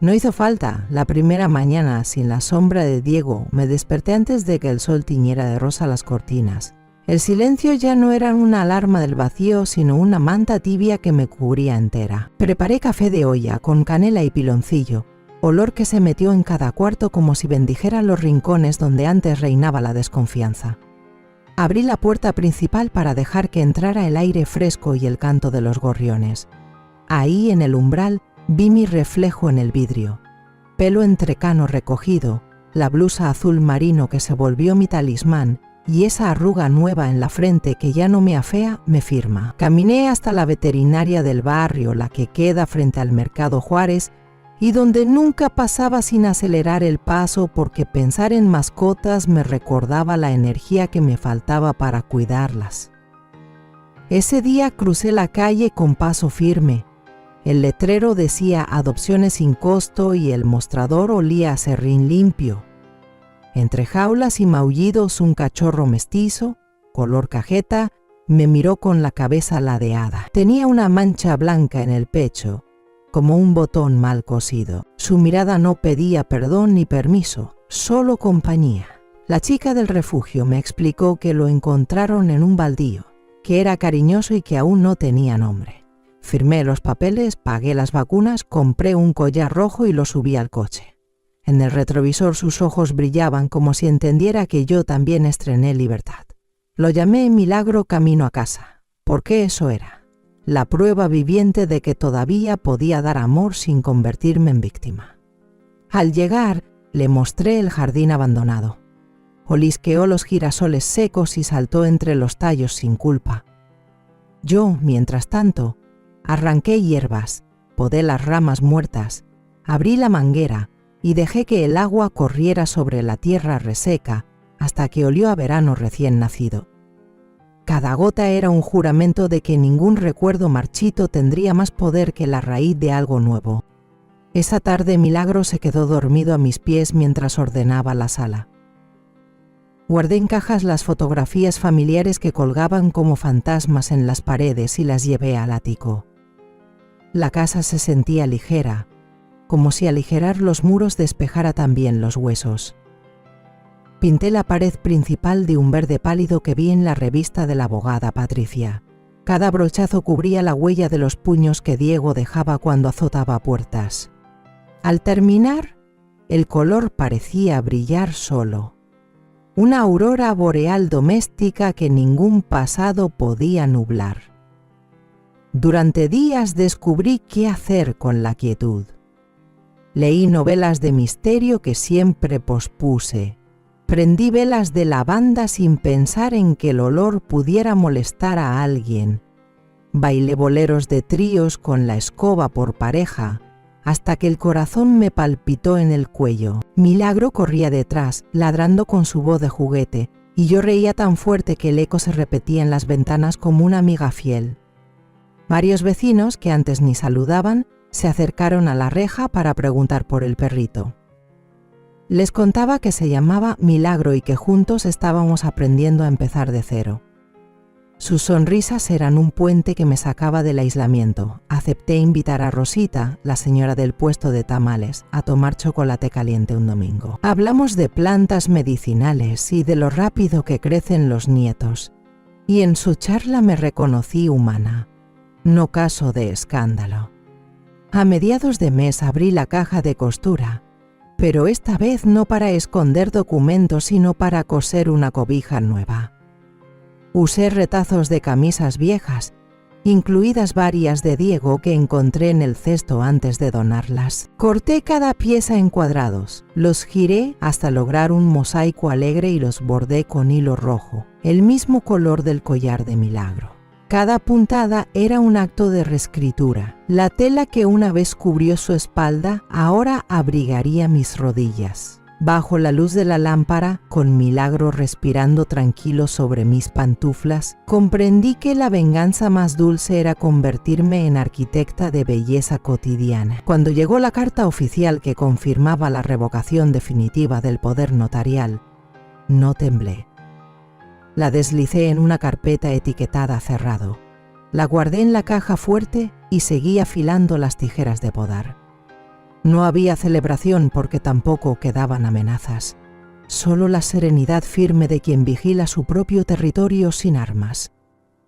No hizo falta. La primera mañana, sin la sombra de Diego, me desperté antes de que el sol tiñera de rosa las cortinas. El silencio ya no era una alarma del vacío, sino una manta tibia que me cubría entera. Preparé café de olla con canela y piloncillo, olor que se metió en cada cuarto como si bendijera los rincones donde antes reinaba la desconfianza. Abrí la puerta principal para dejar que entrara el aire fresco y el canto de los gorriones. Ahí, en el umbral, vi mi reflejo en el vidrio. Pelo entrecano recogido, la blusa azul marino que se volvió mi talismán y esa arruga nueva en la frente que ya no me afea, me firma. Caminé hasta la veterinaria del barrio, la que queda frente al Mercado Juárez, y donde nunca pasaba sin acelerar el paso porque pensar en mascotas me recordaba la energía que me faltaba para cuidarlas. Ese día crucé la calle con paso firme. El letrero decía adopciones sin costo y el mostrador olía a serrín limpio. Entre jaulas y maullidos un cachorro mestizo, color cajeta, me miró con la cabeza ladeada. Tenía una mancha blanca en el pecho, como un botón mal cosido. Su mirada no pedía perdón ni permiso, solo compañía. La chica del refugio me explicó que lo encontraron en un baldío, que era cariñoso y que aún no tenía nombre. Firmé los papeles, pagué las vacunas, compré un collar rojo y lo subí al coche. En el retrovisor sus ojos brillaban como si entendiera que yo también estrené libertad. Lo llamé Milagro camino a casa, porque eso era, la prueba viviente de que todavía podía dar amor sin convertirme en víctima. Al llegar, le mostré el jardín abandonado. Olisqueó los girasoles secos y saltó entre los tallos sin culpa. Yo, mientras tanto, arranqué hierbas, podé las ramas muertas, abrí la manguera y dejé que el agua corriera sobre la tierra reseca hasta que olió a verano recién nacido. Cada gota era un juramento de que ningún recuerdo marchito tendría más poder que la raíz de algo nuevo. Esa tarde Milagro se quedó dormido a mis pies mientras ordenaba la sala. Guardé en cajas las fotografías familiares que colgaban como fantasmas en las paredes y las llevé al ático. La casa se sentía ligera, como si aligerar los muros despejara también los huesos. Pinté la pared principal de un verde pálido que vi en la revista de la abogada Patricia. Cada brochazo cubría la huella de los puños que Diego dejaba cuando azotaba puertas. Al terminar, el color parecía brillar solo. Una aurora boreal doméstica que ningún pasado podía nublar. Durante días descubrí qué hacer con la quietud. Leí novelas de misterio que siempre pospuse. Prendí velas de lavanda sin pensar en que el olor pudiera molestar a alguien. Bailé boleros de tríos con la escoba por pareja, hasta que el corazón me palpitó en el cuello. Milagro corría detrás, ladrando con su voz de juguete, y yo reía tan fuerte que el eco se repetía en las ventanas como una amiga fiel. Varios vecinos, que antes ni saludaban, se acercaron a la reja para preguntar por el perrito. Les contaba que se llamaba Milagro y que juntos estábamos aprendiendo a empezar de cero. Sus sonrisas eran un puente que me sacaba del aislamiento. Acepté invitar a Rosita, la señora del puesto de tamales, a tomar chocolate caliente un domingo. Hablamos de plantas medicinales y de lo rápido que crecen los nietos. y en su charla me reconocí humana. No caso de escándalo. A mediados de mes abrí la caja de costura, pero esta vez no para esconder documentos, sino para coser una cobija nueva. Usé retazos de camisas viejas, incluidas varias de Diego que encontré en el cesto antes de donarlas. Corté cada pieza en cuadrados, los giré hasta lograr un mosaico alegre y los bordé con hilo rojo, el mismo color del collar de Milagro. Cada puntada era un acto de reescritura. La tela que una vez cubrió su espalda ahora abrigaría mis rodillas. Bajo la luz de la lámpara, con Milagro respirando tranquilo sobre mis pantuflas, comprendí que la venganza más dulce era convertirme en arquitecta de belleza cotidiana. Cuando llegó la carta oficial que confirmaba la revocación definitiva del poder notarial, no temblé. La deslicé en una carpeta etiquetada cerrado. La guardé en la caja fuerte y seguí afilando las tijeras de podar. No había celebración porque tampoco quedaban amenazas. Solo la serenidad firme de quien vigila su propio territorio sin armas.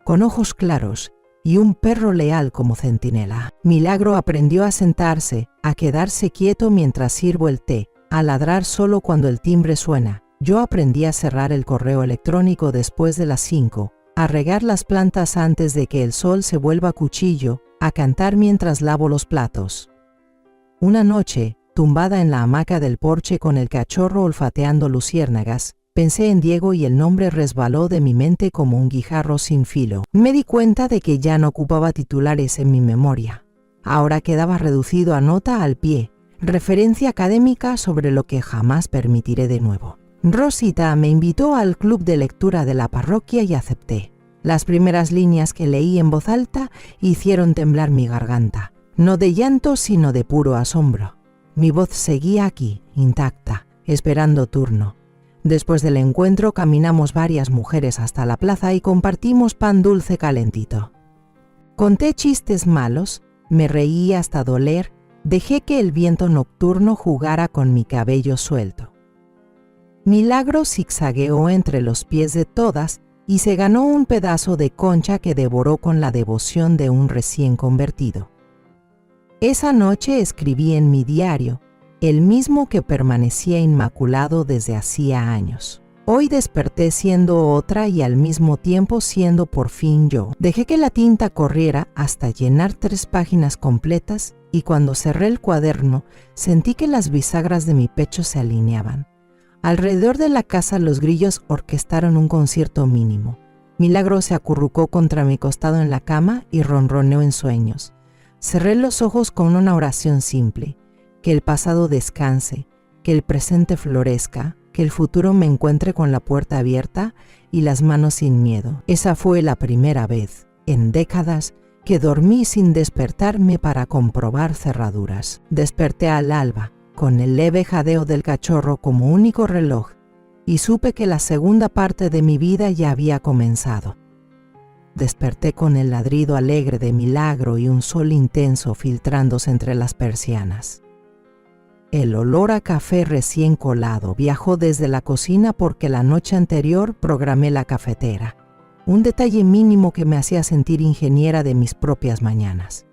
Con ojos claros y un perro leal como centinela. Milagro aprendió a sentarse, a quedarse quieto mientras sirvo el té, a ladrar solo cuando el timbre suena. Yo aprendí a cerrar el correo electrónico después de las 5, a regar las plantas antes de que el sol se vuelva cuchillo, a cantar mientras lavo los platos. Una noche, tumbada en la hamaca del porche con el cachorro olfateando luciérnagas, pensé en Diego y el nombre resbaló de mi mente como un guijarro sin filo. Me di cuenta de que ya no ocupaba titulares en mi memoria. Ahora quedaba reducido a nota al pie, referencia académica sobre lo que jamás permitiré de nuevo. Rosita me invitó al club de lectura de la parroquia y acepté. Las primeras líneas que leí en voz alta hicieron temblar mi garganta. No de llanto, sino de puro asombro. Mi voz seguía aquí, intacta, esperando turno. Después del encuentro caminamos varias mujeres hasta la plaza y compartimos pan dulce calentito. Conté chistes malos, me reí hasta doler, dejé que el viento nocturno jugara con mi cabello suelto. Milagro zigzagueó entre los pies de todas y se ganó un pedazo de concha que devoró con la devoción de un recién convertido. Esa noche escribí en mi diario, el mismo que permanecía inmaculado desde hacía años. Hoy desperté siendo otra y al mismo tiempo siendo por fin yo. Dejé que la tinta corriera hasta llenar 3 páginas completas y cuando cerré el cuaderno sentí que las bisagras de mi pecho se alineaban. Alrededor de la casa los grillos orquestaron un concierto mínimo. Milagro se acurrucó contra mi costado en la cama y ronroneó en sueños. Cerré los ojos con una oración simple, que el pasado descanse, que el presente florezca, que el futuro me encuentre con la puerta abierta y las manos sin miedo. Esa fue la primera vez, en décadas, que dormí sin despertarme para comprobar cerraduras. Desperté al alba, con el leve jadeo del cachorro como único reloj, y supe que la segunda parte de mi vida ya había comenzado. Desperté con el ladrido alegre de Milagro y un sol intenso filtrándose entre las persianas. El olor a café recién colado viajó desde la cocina porque la noche anterior programé la cafetera, un detalle mínimo que me hacía sentir ingeniera de mis propias mañanas.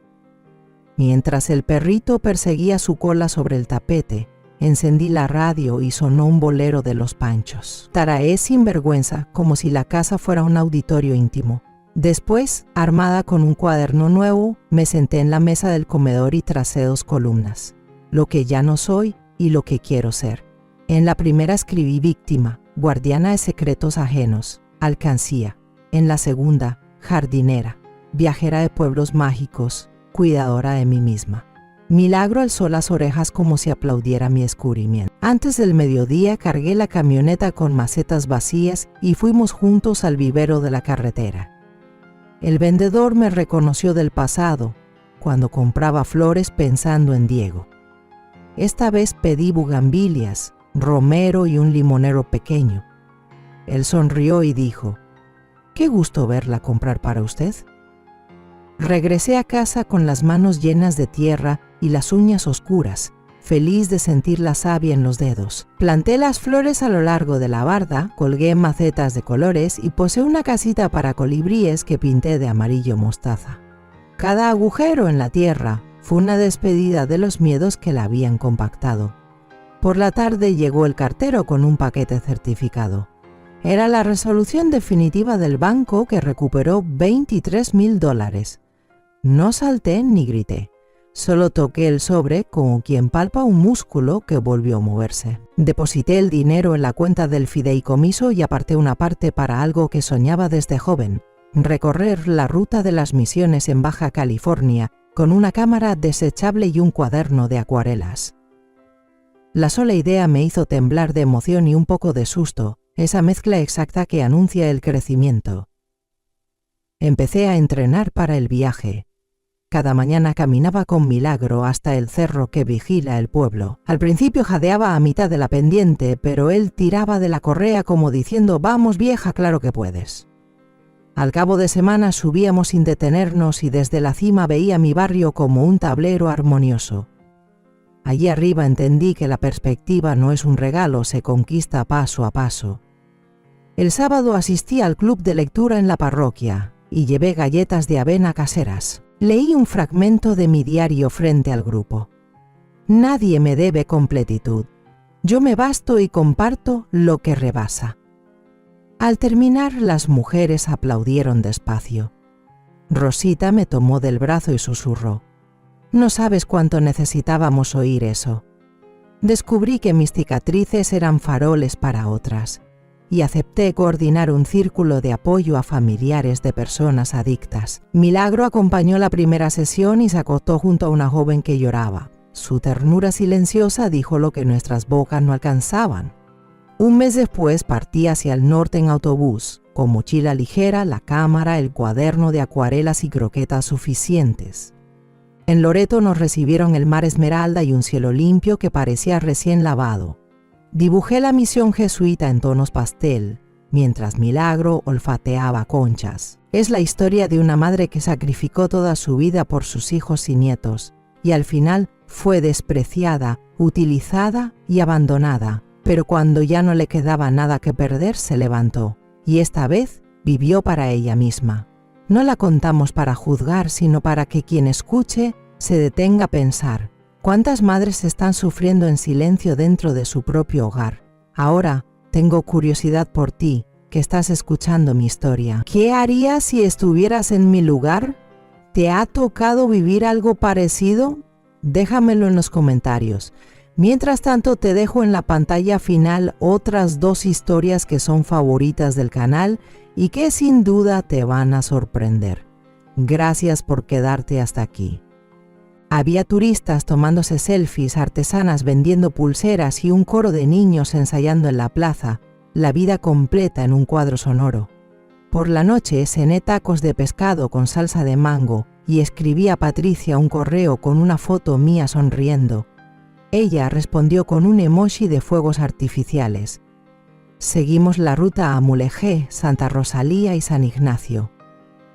Mientras el perrito perseguía su cola sobre el tapete, encendí la radio y sonó un bolero de Los Panchos. Taraé sin vergüenza, como si la casa fuera un auditorio íntimo. Después, armada con un cuaderno nuevo, me senté en la mesa del comedor y tracé 2 columnas, lo que ya no soy y lo que quiero ser. En la primera escribí víctima, guardiana de secretos ajenos, alcancía. En la segunda, jardinera, viajera de pueblos mágicos, cuidadora de mí misma. Milagro alzó las orejas como si aplaudiera mi descubrimiento. Antes del mediodía cargué la camioneta con macetas vacías y fuimos juntos al vivero de la carretera. El vendedor me reconoció del pasado, cuando compraba flores pensando en Diego. Esta vez pedí bugambilias, romero y un limonero pequeño. Él sonrió y dijo, «Qué gusto verla comprar para usted». Regresé a casa con las manos llenas de tierra y las uñas oscuras, feliz de sentir la savia en los dedos. Planté las flores a lo largo de la barda, colgué macetas de colores y posé una casita para colibríes que pinté de amarillo mostaza. Cada agujero en la tierra fue una despedida de los miedos que la habían compactado. Por la tarde llegó el cartero con un paquete certificado. Era la resolución definitiva del banco que recuperó $23,000. No salté ni grité. Solo toqué el sobre como quien palpa un músculo que volvió a moverse. Deposité el dinero en la cuenta del fideicomiso y aparté una parte para algo que soñaba desde joven: recorrer la ruta de las misiones en Baja California con una cámara desechable y un cuaderno de acuarelas. La sola idea me hizo temblar de emoción y un poco de susto, esa mezcla exacta que anuncia el crecimiento. Empecé a entrenar para el viaje. Cada mañana caminaba con Milagro hasta el cerro que vigila el pueblo. Al principio jadeaba a mitad de la pendiente, pero él tiraba de la correa como diciendo: «Vamos, vieja, claro que puedes». Al cabo de semanas subíamos sin detenernos y desde la cima veía mi barrio como un tablero armonioso. Allí arriba entendí que la perspectiva no es un regalo, se conquista paso a paso. El sábado asistí al club de lectura en la parroquia y llevé galletas de avena caseras. Leí un fragmento de mi diario frente al grupo. Nadie me debe completitud. Yo me basto y comparto lo que rebasa. Al terminar, las mujeres aplaudieron despacio. Rosita me tomó del brazo y susurró: «No sabes cuánto necesitábamos oír eso». Descubrí que mis cicatrices eran faroles para otras y acepté coordinar un círculo de apoyo a familiares de personas adictas. Milagro acompañó la primera sesión y se acostó junto a una joven que lloraba. Su ternura silenciosa dijo lo que nuestras bocas no alcanzaban. Un mes después partí hacia el norte en autobús, con mochila ligera, la cámara, el cuaderno de acuarelas y croquetas suficientes. En Loreto nos recibieron el mar esmeralda y un cielo limpio que parecía recién lavado. Dibujé la misión jesuita en tonos pastel, mientras Milagro olfateaba conchas. Es la historia de una madre que sacrificó toda su vida por sus hijos y nietos, y al final fue despreciada, utilizada y abandonada. Pero cuando ya no le quedaba nada que perder, se levantó, y esta vez vivió para ella misma. No la contamos para juzgar, sino para que quien escuche se detenga a pensar: ¿cuántas madres están sufriendo en silencio dentro de su propio hogar? Ahora tengo curiosidad por ti, que estás escuchando mi historia. ¿Qué harías si estuvieras en mi lugar? ¿Te ha tocado vivir algo parecido? Déjamelo en los comentarios. Mientras tanto, te dejo en la pantalla final otras 2 historias que son favoritas del canal y que sin duda te van a sorprender. Gracias por quedarte hasta aquí. Había turistas tomándose selfies, artesanas vendiendo pulseras y un coro de niños ensayando en la plaza, la vida completa en un cuadro sonoro. Por la noche cené tacos de pescado con salsa de mango y escribí a Patricia un correo con una foto mía sonriendo. Ella respondió con un emoji de fuegos artificiales. Seguimos la ruta a Mulegé, Santa Rosalía y San Ignacio.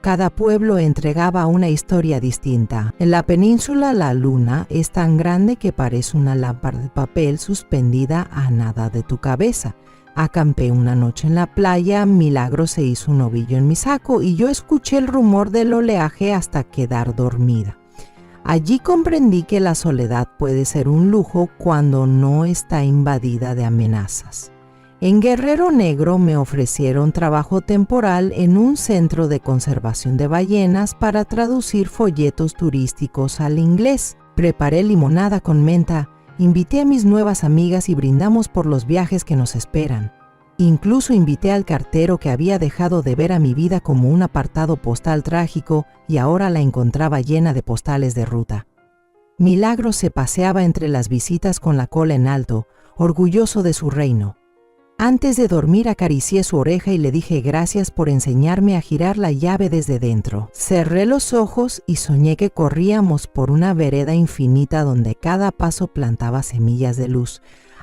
Cada pueblo entregaba una historia distinta. En la península la luna es tan grande que parece una lámpara de papel suspendida a nada de tu cabeza. Acampé una noche en la playa, Milagro se hizo un ovillo en mi saco y yo escuché el rumor del oleaje hasta quedar dormida. Allí comprendí que la soledad puede ser un lujo cuando no está invadida de amenazas. En Guerrero Negro me ofrecieron trabajo temporal en un centro de conservación de ballenas para traducir folletos turísticos al inglés. Preparé limonada con menta, invité a mis nuevas amigas y brindamos por los viajes que nos esperan. Incluso invité al cartero que había dejado de ver a mi vida como un apartado postal trágico y ahora la encontraba llena de postales de ruta. Milagro se paseaba entre las visitas con la cola en alto, orgulloso de su reino. Antes de dormir acaricié su oreja y le dije gracias por enseñarme a girar la llave desde dentro. Cerré los ojos y soñé que corríamos por una vereda infinita donde cada paso plantaba semillas de luz.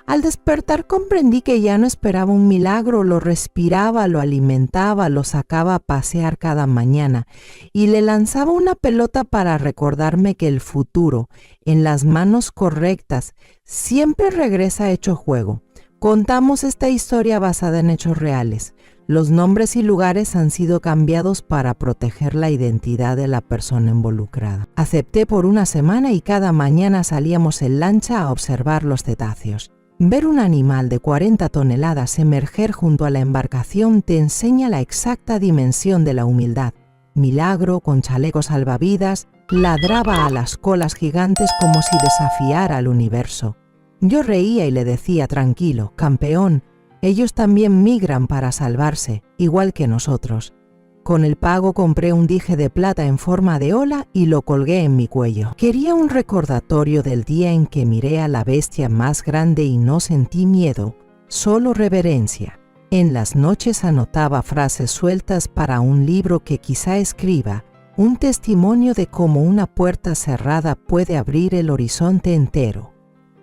Al despertar comprendí que ya no esperaba un milagro, lo respiraba, lo alimentaba, lo sacaba a pasear cada mañana y le lanzaba una pelota para recordarme que el futuro, en las manos correctas, siempre regresa hecho juego. Contamos esta historia basada en hechos reales. Los nombres y lugares han sido cambiados para proteger la identidad de la persona involucrada. Acepté por una semana y cada mañana salíamos en lancha a observar los cetáceos. Ver un animal de 40 toneladas emerger junto a la embarcación te enseña la exacta dimensión de la humildad. Milagro, con chalecos salvavidas, ladraba a las colas gigantes como si desafiara al universo. Yo reía y le decía, tranquilo, campeón, ellos también migran para salvarse, igual que nosotros. Con el pago compré un dije de plata en forma de ola y lo colgué en mi cuello. Quería un recordatorio del día en que miré a la bestia más grande y no sentí miedo, solo reverencia. En las noches anotaba frases sueltas para un libro que quizá escriba, un testimonio de cómo una puerta cerrada puede abrir el horizonte entero.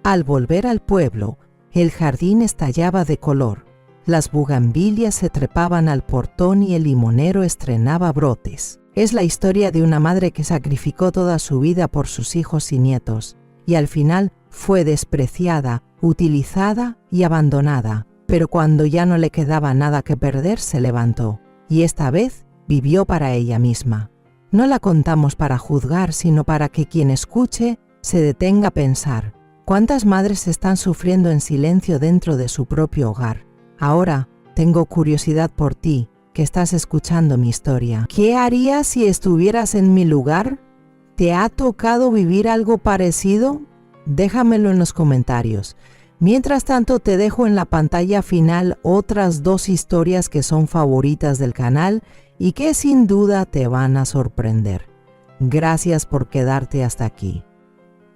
Al volver al pueblo, el jardín estallaba de color. Las bugambilias se trepaban al portón y el limonero estrenaba brotes. Es la historia de una madre que sacrificó toda su vida por sus hijos y nietos, y al final fue despreciada, utilizada y abandonada. Pero cuando ya no le quedaba nada que perder, se levantó, y esta vez vivió para ella misma. No la contamos para juzgar, sino para que quien escuche se detenga a pensar. ¿Cuántas madres están sufriendo en silencio dentro de su propio hogar? Ahora tengo curiosidad por ti, que estás escuchando mi historia. ¿Qué harías si estuvieras en mi lugar? ¿Te ha tocado vivir algo parecido? Déjamelo en los comentarios. Mientras tanto, te dejo en la pantalla final otras 2 historias que son favoritas del canal y que sin duda te van a sorprender. Gracias por quedarte hasta aquí.